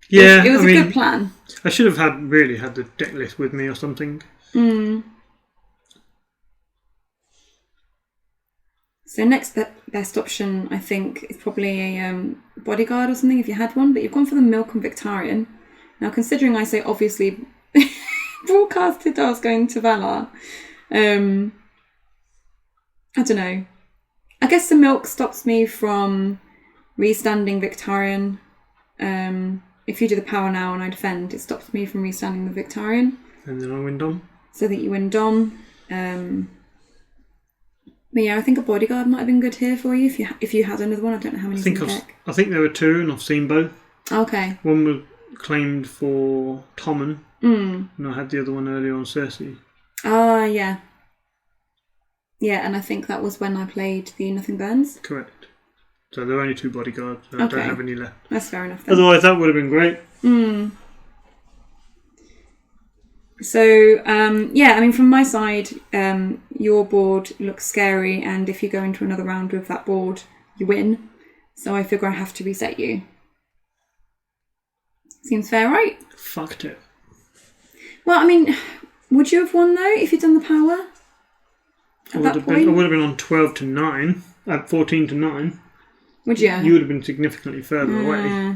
Yeah, it was a good plan. I should have really had the deck list with me or something. So next best option, I think, is probably a bodyguard or something if you had one, but you've gone for the Milk and Victarion. Now, considering I say obviously broadcasted I was going to Valar, I don't know. I guess the Milk stops me from restanding Victarion. If you do the power now and I defend, it stops me from restanding the Victarion. And then I win Dom. So that you win Dom. But yeah, I think a bodyguard might have been good here for you if you had another one. I don't know how many in the deck. I think there were 2 and I've seen both. Okay. One was claimed for Tommen, and I had the other one earlier on Cersei. Ah, yeah. Yeah, and I think that was when I played the Nothing Burns. Correct. So there are only 2 bodyguards, so I don't have any left. That's fair enough then. Otherwise that would have been great. So, yeah, I mean, from my side, your board looks scary, and if you go into another round with that board, you win. So I figure I have to reset you. Seems fair, right? Fucked it. Well, I mean, would you have won though if you'd done the power? I would have been on 12 to 9, 14 to 9. Would you? You would have been significantly further away.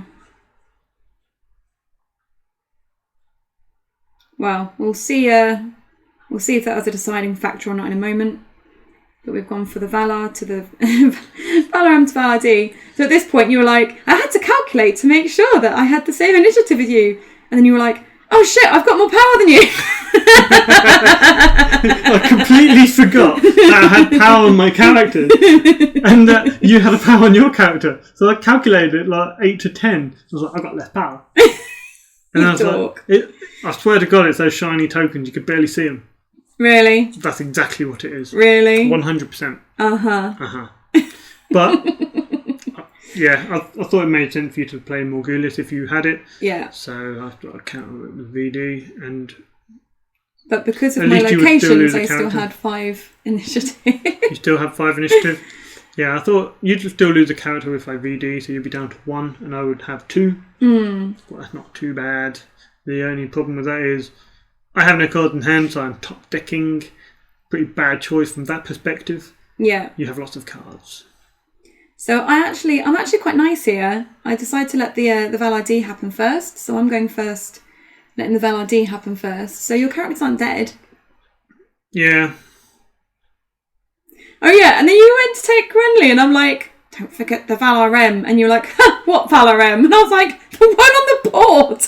Well, we'll see. We'll see if that was a deciding factor or not in a moment. But we've gone for the Valar to the Valar to Valar D. So at this point, you were like, I had to calculate to make sure that I had the same initiative as you. And then you were like, oh shit, I've got more power than you. I completely forgot that I had power on my characters and that you had a power on your character. So I calculated it like 8 to 10. I was like, I've got less power. And I was like, I swear to God, it's those shiny tokens. You could barely see them. Really? That's exactly what it is. Really? 100%. Uh-huh. But, yeah, I thought it made sense for you to play Morghulis if you had it. Yeah. So I've got to counter it with VD. But because of my locations, I still had 5 initiative. You still have 5 initiative? Yeah, I thought you'd still lose a character with like VD, so you'd be down to 1, and I would have 2. Well, that's not too bad. The only problem with that is I have no cards in hand, so I'm top decking. Pretty bad choice from that perspective. Yeah. You have lots of cards. So I'm actually quite nice here. I decided to let the Valar D happen first, so I'm going first, letting the Valar D happen first. So your characters aren't dead. Yeah. Oh yeah, and then you went to take Renly, and I'm like, don't forget the Valar M, and you're like, huh, what Valar M? And I was like, the one on the board.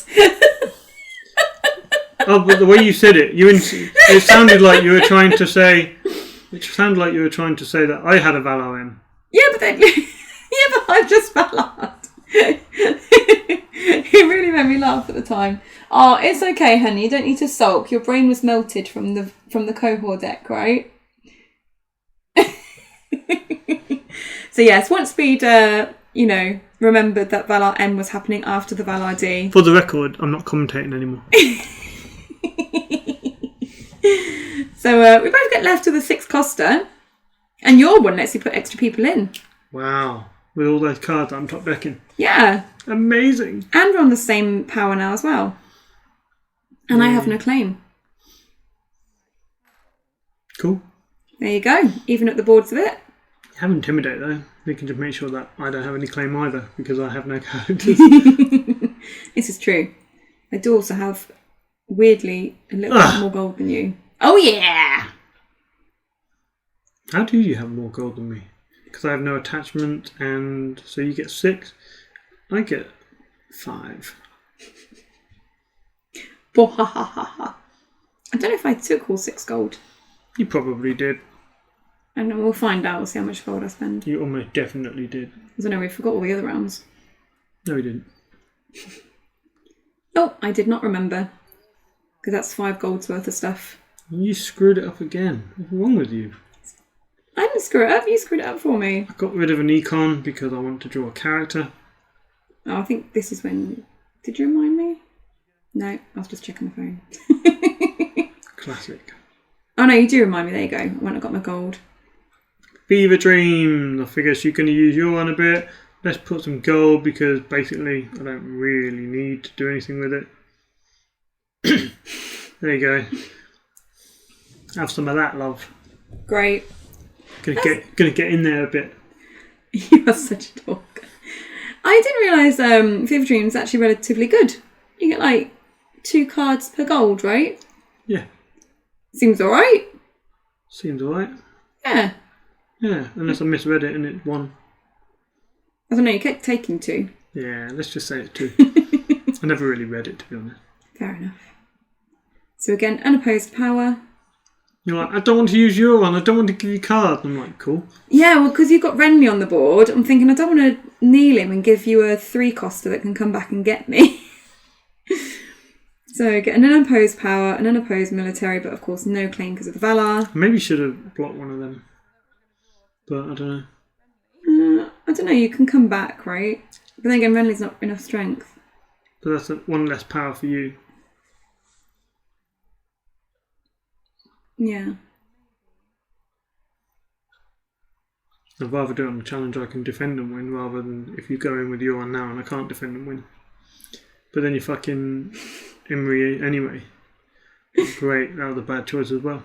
Oh, but the way you said it, it sounded like you were trying to say. It sounded like you were trying to say that I had a Valar M. Yeah, but I'm just Valar. It really made me laugh at the time. Oh, it's okay, honey. You don't need to sulk. Your brain was melted from the Qohor deck, right? So yes, once we'd remembered that Valar M was happening after the Valar D. For the record, I'm not commentating anymore. So we both get left with a 6 coster, and your one lets you put extra people in. Wow, with all those cards I'm top decking. Yeah. Amazing. And we're on the same power now as well. And I have no claim. Cool. There you go. Even at the boards of it. You have Intimidate though. We can just make sure that I don't have any claim either because I have no characters. This is true. I do also have, weirdly, a little bit more gold than you. Oh yeah! How do you have more gold than me? Because I have no attachment, and so you get 6. I get 5. I don't know if I took all 6 gold. You probably did. And then we'll find out. We'll see how much gold I spend. You almost definitely did. I don't know. We forgot all the other rounds. No, we didn't. Oh, I did not remember. Because that's 5 gold's worth of stuff. You screwed it up again. What's wrong with you? I didn't screw it up. You screwed it up for me. I got rid of an econ because I want to draw a character. Oh, I think this is when... Did you remind me? No, I was just checking the phone. Classic. Oh no, you do remind me. There you go. I went and got my gold. Fever Dream. I figure she's going to use your one a bit. Let's put some gold because basically I don't really need to do anything with it. There you go. Have some of that, love. Great. Gonna get in there a bit. You are such a dog. I didn't realise Fever Dream is actually relatively good. You get like 2 cards per gold, right? Yeah. Seems alright. Seems alright. Yeah. Yeah, unless I misread it and it's 1. I don't know, you kept taking 2. Yeah, let's just say it's 2. I never really read it, to be honest. Fair enough. So again, unopposed power. You're like, I don't want to use your one. I don't want to give you cards. I'm like, cool. Yeah, well, because you've got Renly on the board, I'm thinking I don't want to kneel him and give you a 3 coster that can come back and get me. So get an unopposed power, an unopposed military, but of course no claim because of the Valar. Maybe should have blocked one of them. But I don't know. I don't know, you can come back, right? But then again, Renly's not enough strength. But that's one less power for you. Yeah. I'd rather do it on a challenge I can defend and win rather than if you go in with your one now and I can't defend and win. But then you fucking Imri anyway. Great, that was a bad choice as well.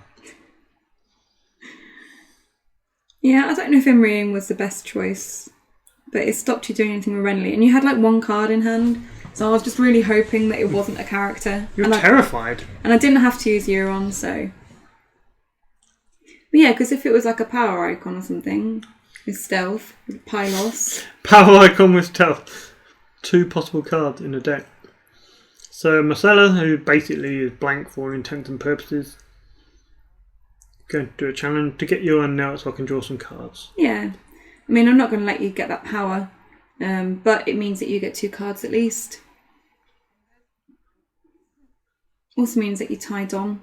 Yeah, I don't know if Imriing was the best choice, but it stopped you doing anything with Renly. And you had like one card in hand, so I was just really hoping that it wasn't a character. You're terrified. And I didn't have to use Euron, so... But yeah, because if it was like a power icon or something, with stealth, with Pylos... Power icon with stealth. 2 possible cards in a deck. So Marcella, who basically is blank for all intents and purposes, going to do a challenge to get Euron now so I can draw some cards. Yeah. I mean, I'm not going to let you get that power, but it means that you get 2 cards at least. Also means that you tie Dom.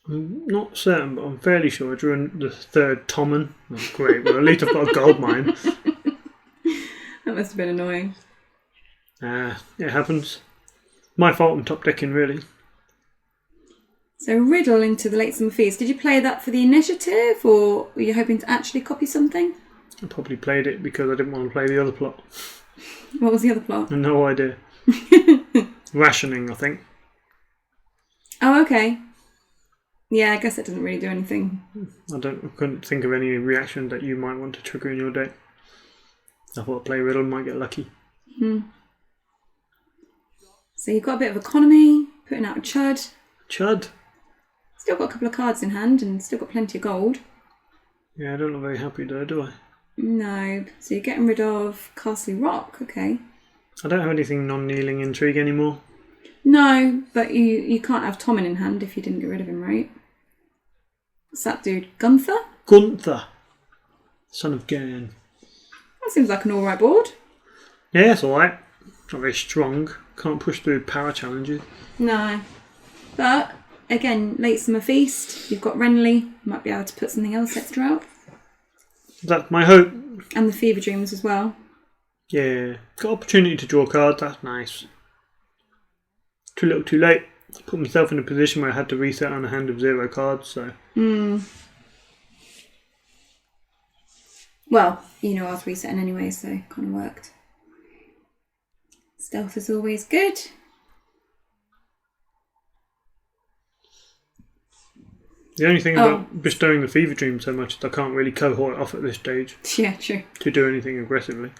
I'm not certain, but I'm fairly sure I drew the 3rd Tommen. Oh, great, well at least I've got a gold mine. That must have been annoying. It happens. My fault I'm top decking, really. So Riddle into the Late Summer Feast. Did you play that for the initiative, or were you hoping to actually copy something? I probably played it because I didn't want to play the other plot. What was the other plot? No idea. Rationing, I think. Oh, okay. Yeah, I guess it doesn't really do anything. I couldn't think of any reaction that you might want to trigger in your deck. I thought play Riddle might get lucky. So you've got a bit of economy, putting out a chud. Chud? Still got a couple of cards in hand and still got plenty of gold. Yeah, I don't look very happy though, do I? No. So you're getting rid of Castle Rock, okay. I don't have anything non-kneeling intrigue anymore. No, but you can't have Tommen in hand if you didn't get rid of him, right? What's that dude? Gunther? Gunther. Son of Gan. That seems like an alright board. Yeah, it's alright. Not very strong. Can't push through power challenges. No. But, again, Late Summer Feast. You've got Renly. Might be able to put something else extra out. That's my hope. And the Fever Dreams as well. Yeah. Got opportunity to draw cards. That's nice. Too little too late. I put myself in a position where I had to reset on a hand of 0 cards, so... Well, you know I was resetting anyway, so it kind of worked. Stealth is always good. The only thing about bestowing the Fever Dream so much is I can't really cohort off at this stage. Yeah, true. To do anything aggressively.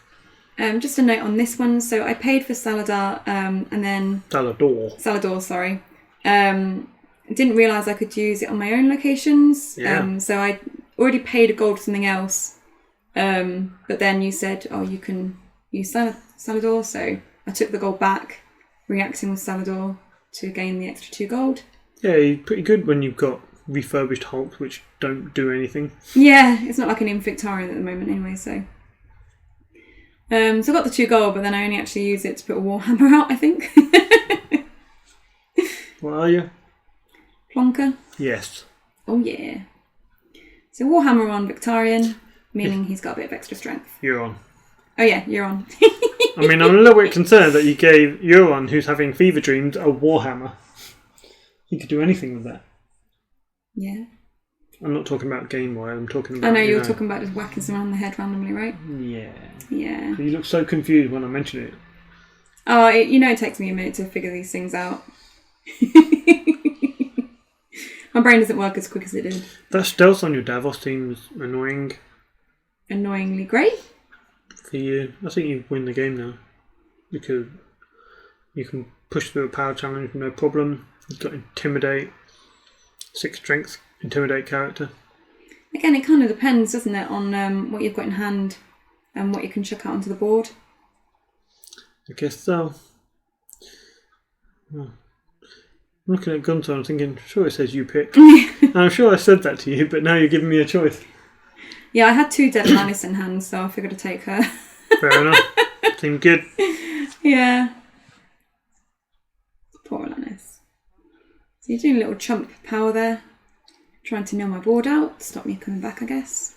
Just a note on this one. So I paid for Saladar, and then... Salador, sorry. Didn't realise I could use it on my own locations. Yeah. So I already paid a gold for something else. But then you said, you can use Salador. So I took the gold back, reacting with Salador to gain the extra 2 gold. Yeah, you're pretty good when you've got refurbished hulks which don't do anything. Yeah, it's not like an Invictarian at the moment anyway, so... So I got the 2 gold, but then I only actually used it to put a Warhammer out, I think. What are you? Plonker. Yes. Oh yeah. So Warhammer on Victarion, meaning he's got a bit of extra strength. Euron. Oh yeah, you're on. I mean, I'm a little bit concerned that you gave Euron, who's having fever dreams, a Warhammer. He could do anything with that. Yeah. I'm not talking about game-wise, I'm talking about... I know you were talking about just whacking someone on the head randomly, right? Yeah. Yeah. You look so confused when I mention it. Oh, it takes me a minute to figure these things out. My brain doesn't work as quick as it did. That stealth on your Davos seems annoying. Annoyingly great? For you. I think you win the game now. Because you can push through a power challenge with no problem. You've got Intimidate. 6 strength, Intimidate character. Again, it kind of depends, doesn't it, on what you've got in hand and what you can chuck out onto the board. I guess so. Oh. I'm looking at Gunther, I'm thinking, sure it says you pick. I'm sure I said that to you, but now you're giving me a choice. Yeah, I had 2 dead Lannis in hand, so I figured I'd take her. Fair enough. Seemed good. Yeah. Poor Lannis. So you're doing a little chump power there. Trying to nail my board out, stop me coming back, I guess.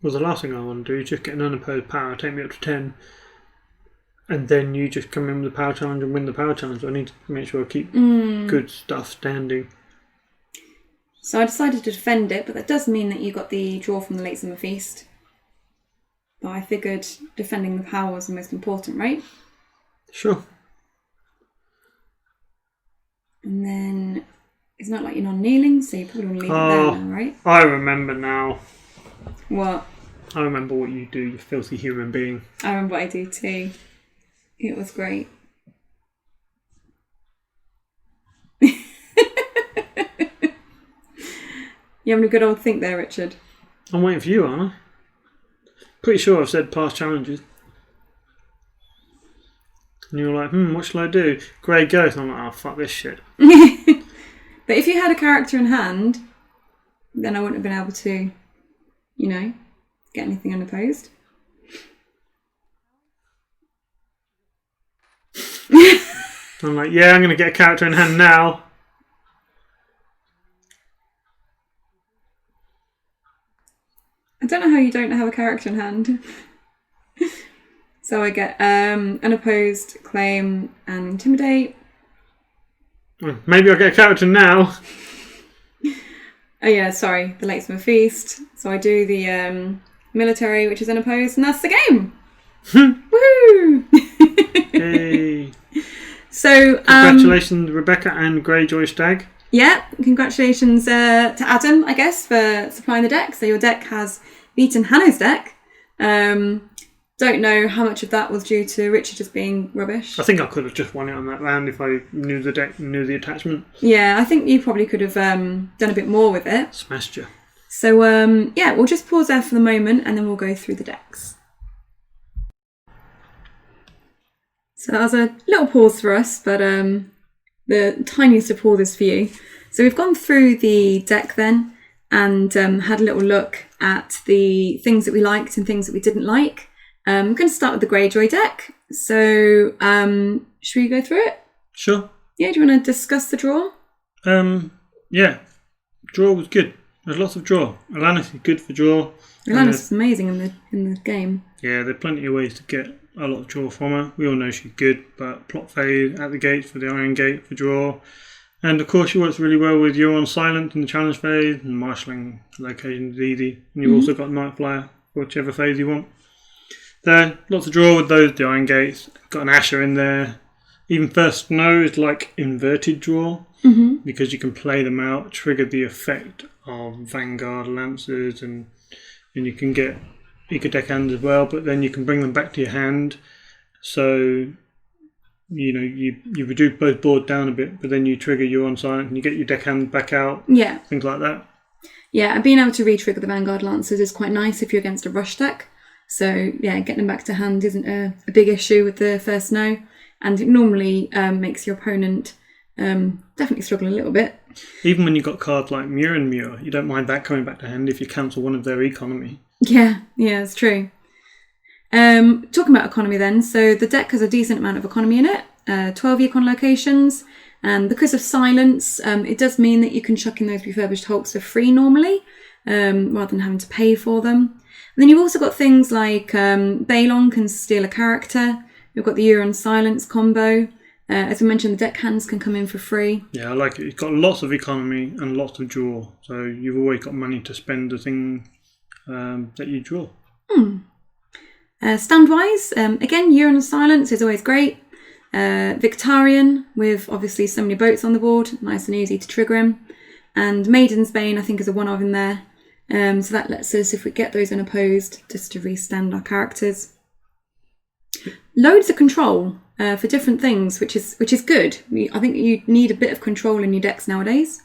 Well, the last thing I want to do is just get an unopposed power, take me up to 10, and then you just come in with the power challenge and win the power challenge. I need to make sure I keep good stuff standing. So I decided to defend it, but that does mean that you got the draw from the Late Summer Feast. but I figured defending the power was the most important, right? Sure. And then it's not like you're non-kneeling, so you probably want to leave it there now, right? I remember now. What? I remember what you do, you filthy human being. I remember what I do too. It was great. You having a good old think there, Richard? I'm waiting for you, aren't I? Pretty sure I've said past challenges. And you're like, what shall I do? Grey Ghost. I'm like, oh, fuck this shit. But if you had a character in hand, then I wouldn't have been able to, get anything unopposed. I'm like, yeah, I'm going to get a character in hand now. I don't know how you don't have a character in hand. So I get unopposed, claim, and intimidate. Maybe I'll get a character now. Oh yeah, sorry, the Lakesmore Feast. So I do the military, which is unopposed, and that's the game. Woo! Hey. So congratulations, Rebecca and Greyjoy Stag. Yeah, congratulations to Adam, I guess, for supplying the deck. So your deck has beaten Hanno's deck. Don't know how much of that was due to Richard just being rubbish. I think I could have just won it on that round if I knew the deck, knew the attachment. Yeah, I think you probably could have done a bit more with it. Smashed you. So, yeah, we'll just pause there for the moment and then we'll go through the decks. So that was a little pause for us, but the tiniest of pauses for you. So we've gone through the deck then and had a little look at the things that we liked and things that we didn't like. I'm going to start with the Greyjoy deck. So should we go through it? Sure. Yeah, do you want to discuss the draw? Yeah. Draw was good. There's lots of draw. Alanis is good for draw. Alanis is amazing in the game. Yeah, there are plenty of ways to get a lot of draw from her. We all know she's good, but plot phase at the gates for the Iron Gate for draw. And of course she works really well with Euron Silent in the challenge phase, and marshalling locations is easy. And you've also got Night Flyer for whichever phase you want. There, lots of draw with those, the Iron Gates. Got an Asher in there. Even First Snow is like inverted draw, because you can play them out, trigger the effect of Vanguard Lancers, and you can get Eco deck hands as well, but then you can bring them back to your hand. So, you reduce both board down a bit, but then you trigger Euron Silent and you get your deck hand back out. Yeah. Things like that. Yeah, and being able to re-trigger the Vanguard Lancers is quite nice if you're against a rush deck. So, yeah, getting them back to hand isn't a big issue with the First Snow. And it normally makes your opponent definitely struggle a little bit. Even when you've got cards like Muir and Muir, you don't mind that coming back to hand if you cancel one of their economy. Yeah, it's true. Talking about economy then, so the deck has a decent amount of economy in it, 12 econ locations, and because of silence, it does mean that you can chuck in those refurbished hulks for free normally, rather than having to pay for them. And then you've also got things like Balon can steal a character. You've got the Euron Silence combo. As we mentioned, the deck hands can come in for free. Yeah, I like it. It's got lots of economy and lots of draw, so you've always got money to spend the thing that you draw. Stand-wise, again, Euron Silence is always great. Victarion, with obviously so many boats on the board, nice and easy to trigger him. And Maiden's Bane, I think, is a one-of in there. So that lets us, if we get those unopposed, just to restand our characters. Loads of control for different things, which is good. I think you need a bit of control in your decks nowadays.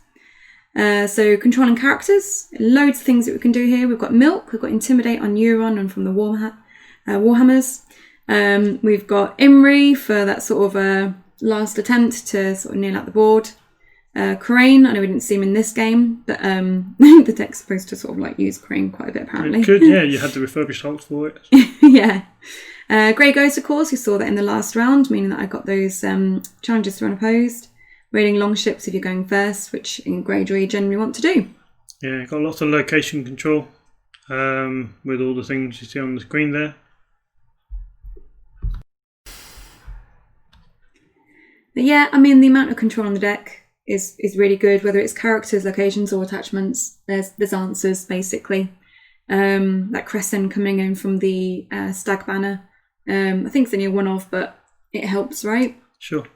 So controlling characters, loads of things that we can do here. We've got Milk, we've got Intimidate on Euron and from the Warhammers. We've got Imri for that sort of last attempt to sort of nail out the board. Crane, I know we didn't see him in this game, but the deck's supposed to sort of like use Crane quite a bit apparently. It could, yeah, you had the refurbished hulks for it. Yeah. Grey Ghost, of course, you saw that in the last round, meaning that I got those challenges to unopposed. Raiding longships if you're going first, which in Greyjoy you generally want to do. Yeah, got lots of location control with all the things you see on the screen there. But yeah, I mean, the amount of control on the deck is really good, whether it's characters, locations or attachments. There's answers, basically. that crescent coming in from the stag banner. I think it's only a one-off, but it helps, right? Sure.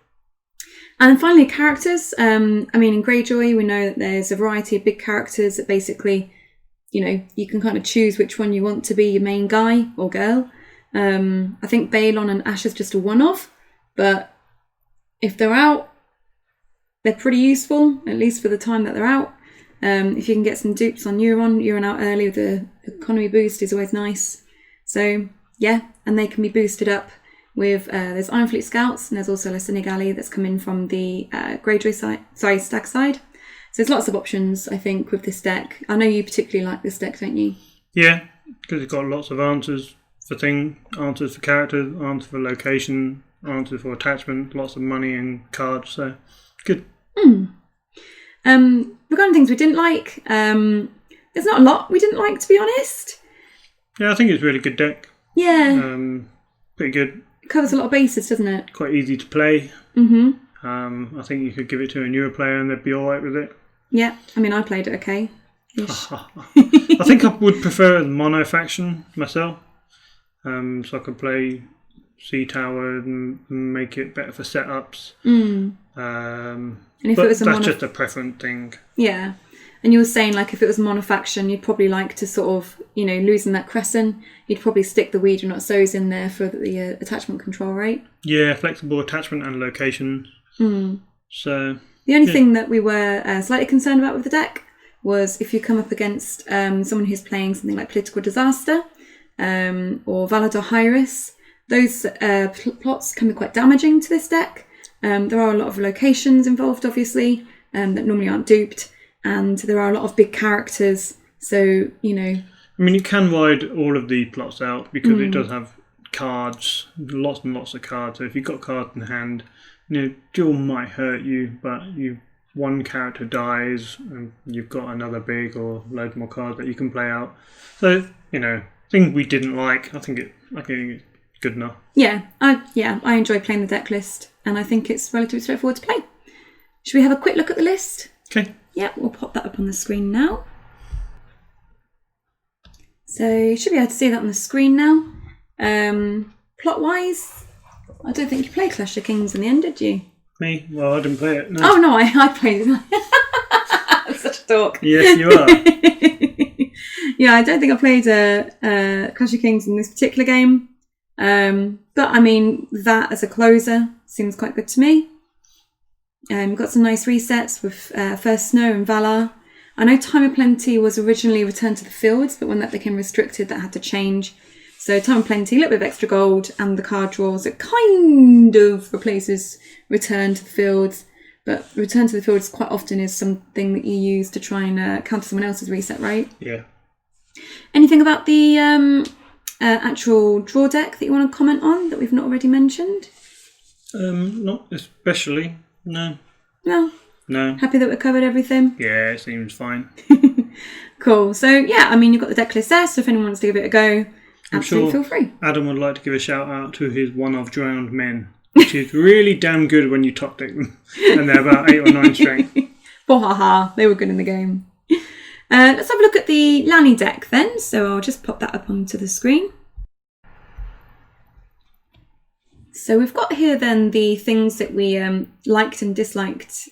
And then finally, characters. I mean, in Greyjoy, we know that there's a variety of big characters that basically, you can kind of choose which one you want to be your main guy or girl. I think Balon and Asher's just a one-off, but if they're out, they're pretty useful, at least for the time that they're out. If you can get some dupes on Euron out early with the economy boost is always nice. So, yeah, and they can be boosted up with, there's Ironfleet Scouts, and there's also a Senegali that's come in from the Greyjoy Stag side. So there's lots of options, I think, with this deck. I know you particularly like this deck, don't you? Yeah, because it's got lots of answers for answers for characters, answers for location, answers for attachment, lots of money and cards, so good. Regarding things we didn't like, there's not a lot we didn't like, to be honest. Yeah, I think it's a really good deck. Yeah. Pretty good. It covers a lot of bases, doesn't it? Quite easy to play. I think you could give it to a newer player and they'd be alright with it. Yeah, I mean, I played it okay. I think I would prefer it as mono faction myself. So I could play Sea Tower and make it better for setups. And if but it was that's just a preference thing. Yeah. And you were saying, like, if it was monofaction, you'd probably like to sort of, losing that crescent, you'd probably stick the Weed or Not So's in there for the attachment control, right? Yeah, flexible attachment and location. So the only thing that we were slightly concerned about with the deck was if you come up against someone who's playing something like Political Disaster or Valador Hyrus, those plots can be quite damaging to this deck. There are a lot of locations involved, obviously, that normally aren't duped. And there are a lot of big characters, so, I mean, you can ride all of the plots out because it does have cards, lots and lots of cards. So if you've got cards in hand, duel might hurt you, but one character dies and you've got another big or loads more cards that you can play out. So, things we didn't like, I think it's good enough. Yeah, I enjoy playing the deck list, and I think it's relatively straightforward to play. Should we have a quick look at the list? Okay. Yeah, we'll pop that up on the screen now. So you should be able to see that on the screen now. Plot-wise, I don't think you played Clash of Kings in the end, did you? Me? Well, I didn't play it. No. Oh, no, I played it. I'm such a dork. Yes, you are. Yeah, I don't think I played Clash of Kings in this particular game. But, I mean, that as a closer seems quite good to me. We've got some nice resets with First Snow and Valar. I know Time of Plenty was originally Return to the Fields, but when that became restricted, that had to change. So Time of Plenty, a little bit of extra gold, and the card draws, it kind of replaces Return to the Fields. But Return to the Fields quite often is something that you use to try and counter someone else's reset, right? Yeah. Anything about the actual draw deck that you want to comment on that we've not already mentioned? Not especially. No. Happy that we covered everything? Yeah, it seems fine. Cool. So, yeah, I mean, you've got the deck list there, so if anyone wants to give it a go, absolutely feel free. Adam would like to give a shout out to his One of Drowned Men, which is really damn good when you top deck them. And they're about 8 or 9 strength. Bohaha, they were good in the game. Let's have a look at the Lanni deck then. So I'll just pop that up onto the screen. So we've got here then the things that we liked and disliked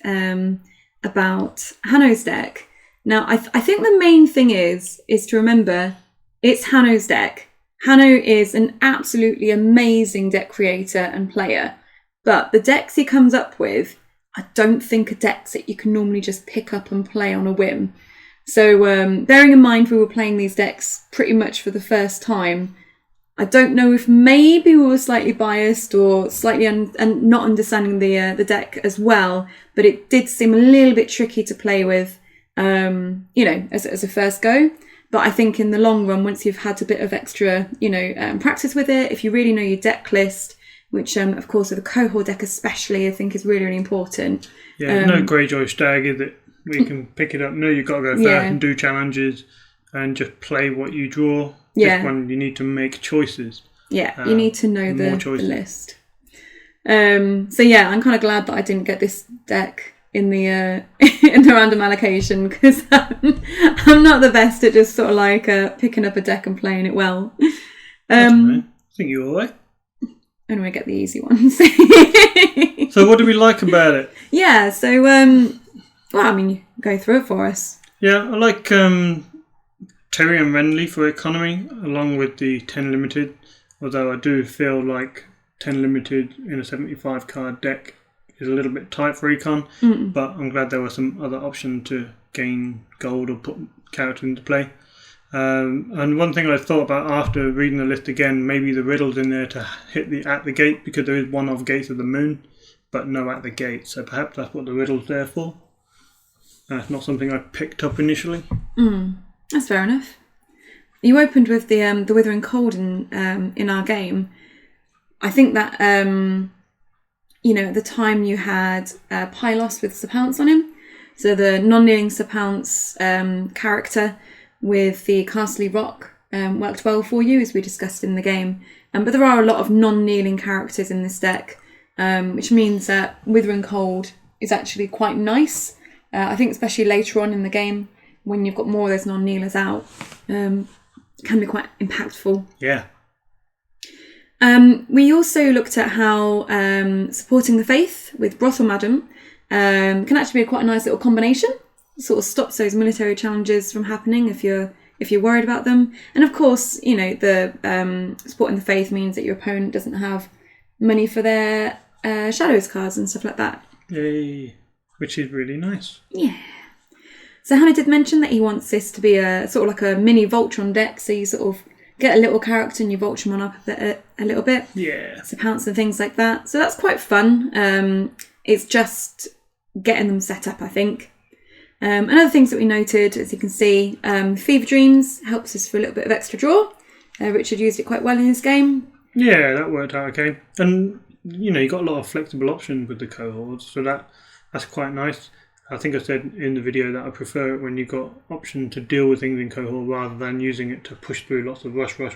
about Hanno's deck. Now, I think the main thing is to remember it's Hanno's deck. Hanno is an absolutely amazing deck creator and player, but the decks he comes up with, I don't think are decks that you can normally just pick up and play on a whim. So bearing in mind we were playing these decks pretty much for the first time, I don't know if maybe we were slightly biased or slightly and not understanding the deck as well, but it did seem a little bit tricky to play with, as a first go. But I think in the long run, once you've had a bit of extra, practice with it, if you really know your deck list, which of course with the Qohor deck especially, I think is really, really important. Yeah, no Greyjoy Stag, is it? Where you can pick it up. No, you've got to go first and do challenges and just play what you draw. Just when you need to make choices. Yeah, you need to know the list. So yeah, I'm kind of glad that I didn't get this deck in the in the random allocation because I'm not the best at just sort of like picking up a deck and playing it well. I think you're all right. And we get the easy ones. So what do we like about it? Yeah, so well, I mean, you go through it for us. Yeah, I like Terry and Renly for economy, along with the 10 limited. Although I do feel like 10 limited in a 75 card deck is a little bit tight for econ, but I'm glad there were some other options to gain gold or put character into play. And one thing I thought about after reading the list again, maybe the riddle's in there to hit the at the gate, because there is one of Gates of the Moon, but no at the gate. So perhaps that's what the riddle's there for. That's not something I picked up initially. That's fair enough. You opened with the Withering Cold in our game. I think that at the time you had Pylos with Sir Pounce on him, so the non-kneeling Sir Pounce character with the Castle Rock worked well for you, as we discussed in the game. But there are a lot of non-kneeling characters in this deck, which means that Withering Cold is actually quite nice. I think especially later on in the game, when you've got more of those non-kneelers out, can be quite impactful. Yeah. We also looked at how supporting the faith with Brothel Madam can actually be quite a nice little combination. It sort of stops those military challenges from happening if you're worried about them. And of course, the supporting the faith means that your opponent doesn't have money for their shadows cards and stuff like that. Yay. Which is really nice. Yeah. So Hanno did mention that he wants this to be a sort of like a mini Voltron deck, so you sort of get a little character and you Voltron on up a little bit. Yeah. So Pounce and things like that. So that's quite fun. It's just getting them set up, I think. And other things that we noted, as you can see, Fever Dreams helps us for a little bit of extra draw. Richard used it quite well in his game. Yeah, that worked out okay. And, you got a lot of flexible options with the cohorts, so that's quite nice. I think I said in the video that I prefer it when you've got option to deal with things in cohort rather than using it to push through lots of rush. But,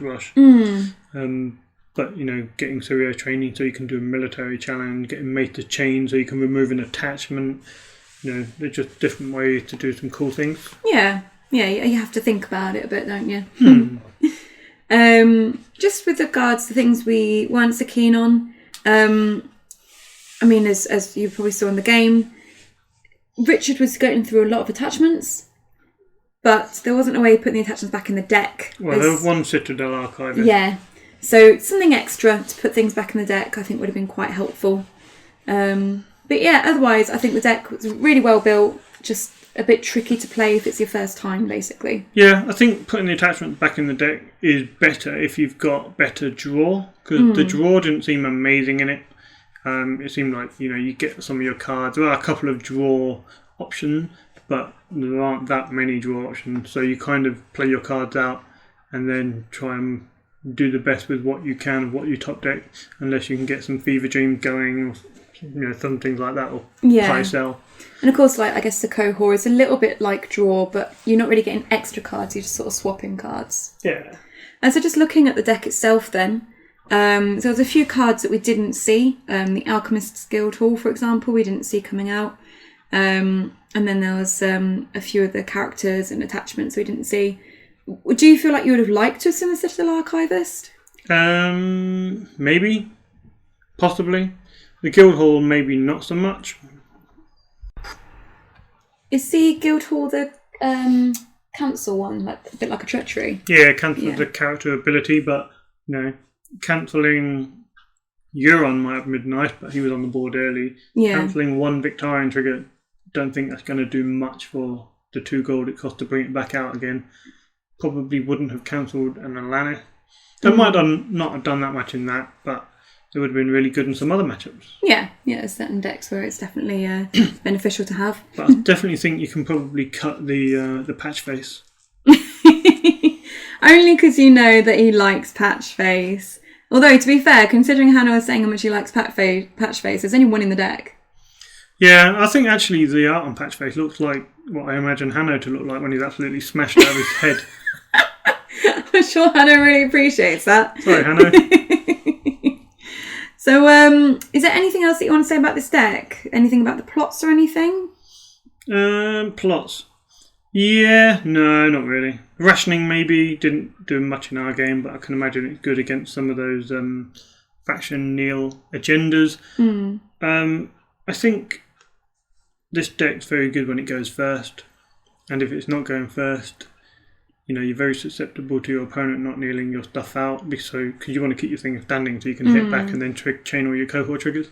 getting serious training so you can do a military challenge, getting made to chain so you can remove an attachment. They're just different ways to do some cool things. Yeah, you have to think about it a bit, don't you? Just with regards to things we weren't so keen on, as you probably saw in the game, Richard was going through a lot of attachments, but there wasn't a way of putting the attachments back in the deck. Well, there was one Citadel archive. Yeah, so something extra to put things back in the deck I think would have been quite helpful. But yeah, otherwise I think the deck was really well built, just a bit tricky to play if it's your first time, basically. Yeah, I think putting the attachments back in the deck is better if you've got better draw, because the draw didn't seem amazing in it. It seemed like, you get some of your cards. There are a couple of draw options, but there aren't that many draw options. So you kind of play your cards out and then try and do the best with what you can of what you top deck, unless you can get some Fever Dreams going, or some things like that, or high sell. And of course, I guess the Qohor is a little bit like draw, but you're not really getting extra cards, you're just sort of swapping cards. Yeah. And so just looking at the deck itself then, so there's a few cards that we didn't see. The Alchemist's Guild Hall, for example, we didn't see coming out. And then there was a few of the characters and attachments we didn't see. Do you feel like you would have liked to have seen the Citadel Archivist? Maybe. Possibly. The Guild Hall, maybe not so much. Is the Guild Hall the cancel one, a bit like a treachery? Yeah, cancel the character ability, but cancelling Euron might have been nice, but he was on the board early. Yeah. Cancelling one Victorian trigger, don't think that's going to do much for the 2 gold it costs to bring it back out again. Probably wouldn't have cancelled an Lanni. They might not have done that much in that, but it would have been really good in some other matchups. Yeah, there's certain decks where it's definitely beneficial to have. But I definitely think you can probably cut the patch face. Only because you know that he likes patch face. Although, to be fair, considering Hanno was saying how much he likes patch face, there's only one in the deck. Yeah, I think actually the art on patch face looks like what I imagine Hanno to look like when he's absolutely smashed out of his head. I'm sure Hanno really appreciates that. Sorry, Hanno. So, is there anything else that you want to say about this deck? Anything about the plots or anything? Plots. Yeah, no, not really. Rationing maybe didn't do much in our game, but I can imagine it's good against some of those faction Neil agendas. I think this deck's very good when it goes first, and if it's not going first, you're very susceptible to your opponent not kneeling your stuff out because you want to keep your thing standing so you can hit back and then chain all your Qohor triggers.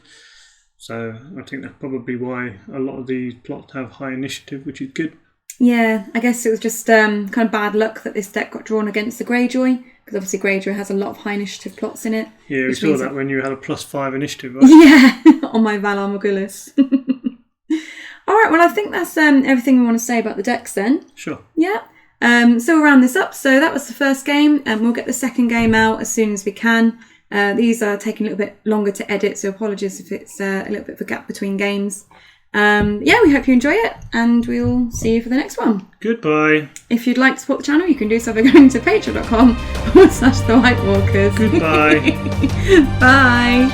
So I think that's probably why a lot of these plots have high initiative, which is good. Yeah, I guess it was just kind of bad luck that this deck got drawn against the Greyjoy, because obviously Greyjoy has a lot of high initiative plots in it. Yeah, we saw that when you had a +5 initiative, right? Yeah, on my Valar Morghulis. All right, well, I think that's everything we want to say about the decks then. Sure. Yeah. So we'll round this up. So that was the first game, and we'll get the second game out as soon as we can. These are taking a little bit longer to edit, so apologies if it's a little bit of a gap between games. We hope you enjoy it, and we'll see you for the next one. Goodbye. If you'd like to support the channel, you can do so by going to patreon.com/thewhitewalkers. Goodbye. Bye.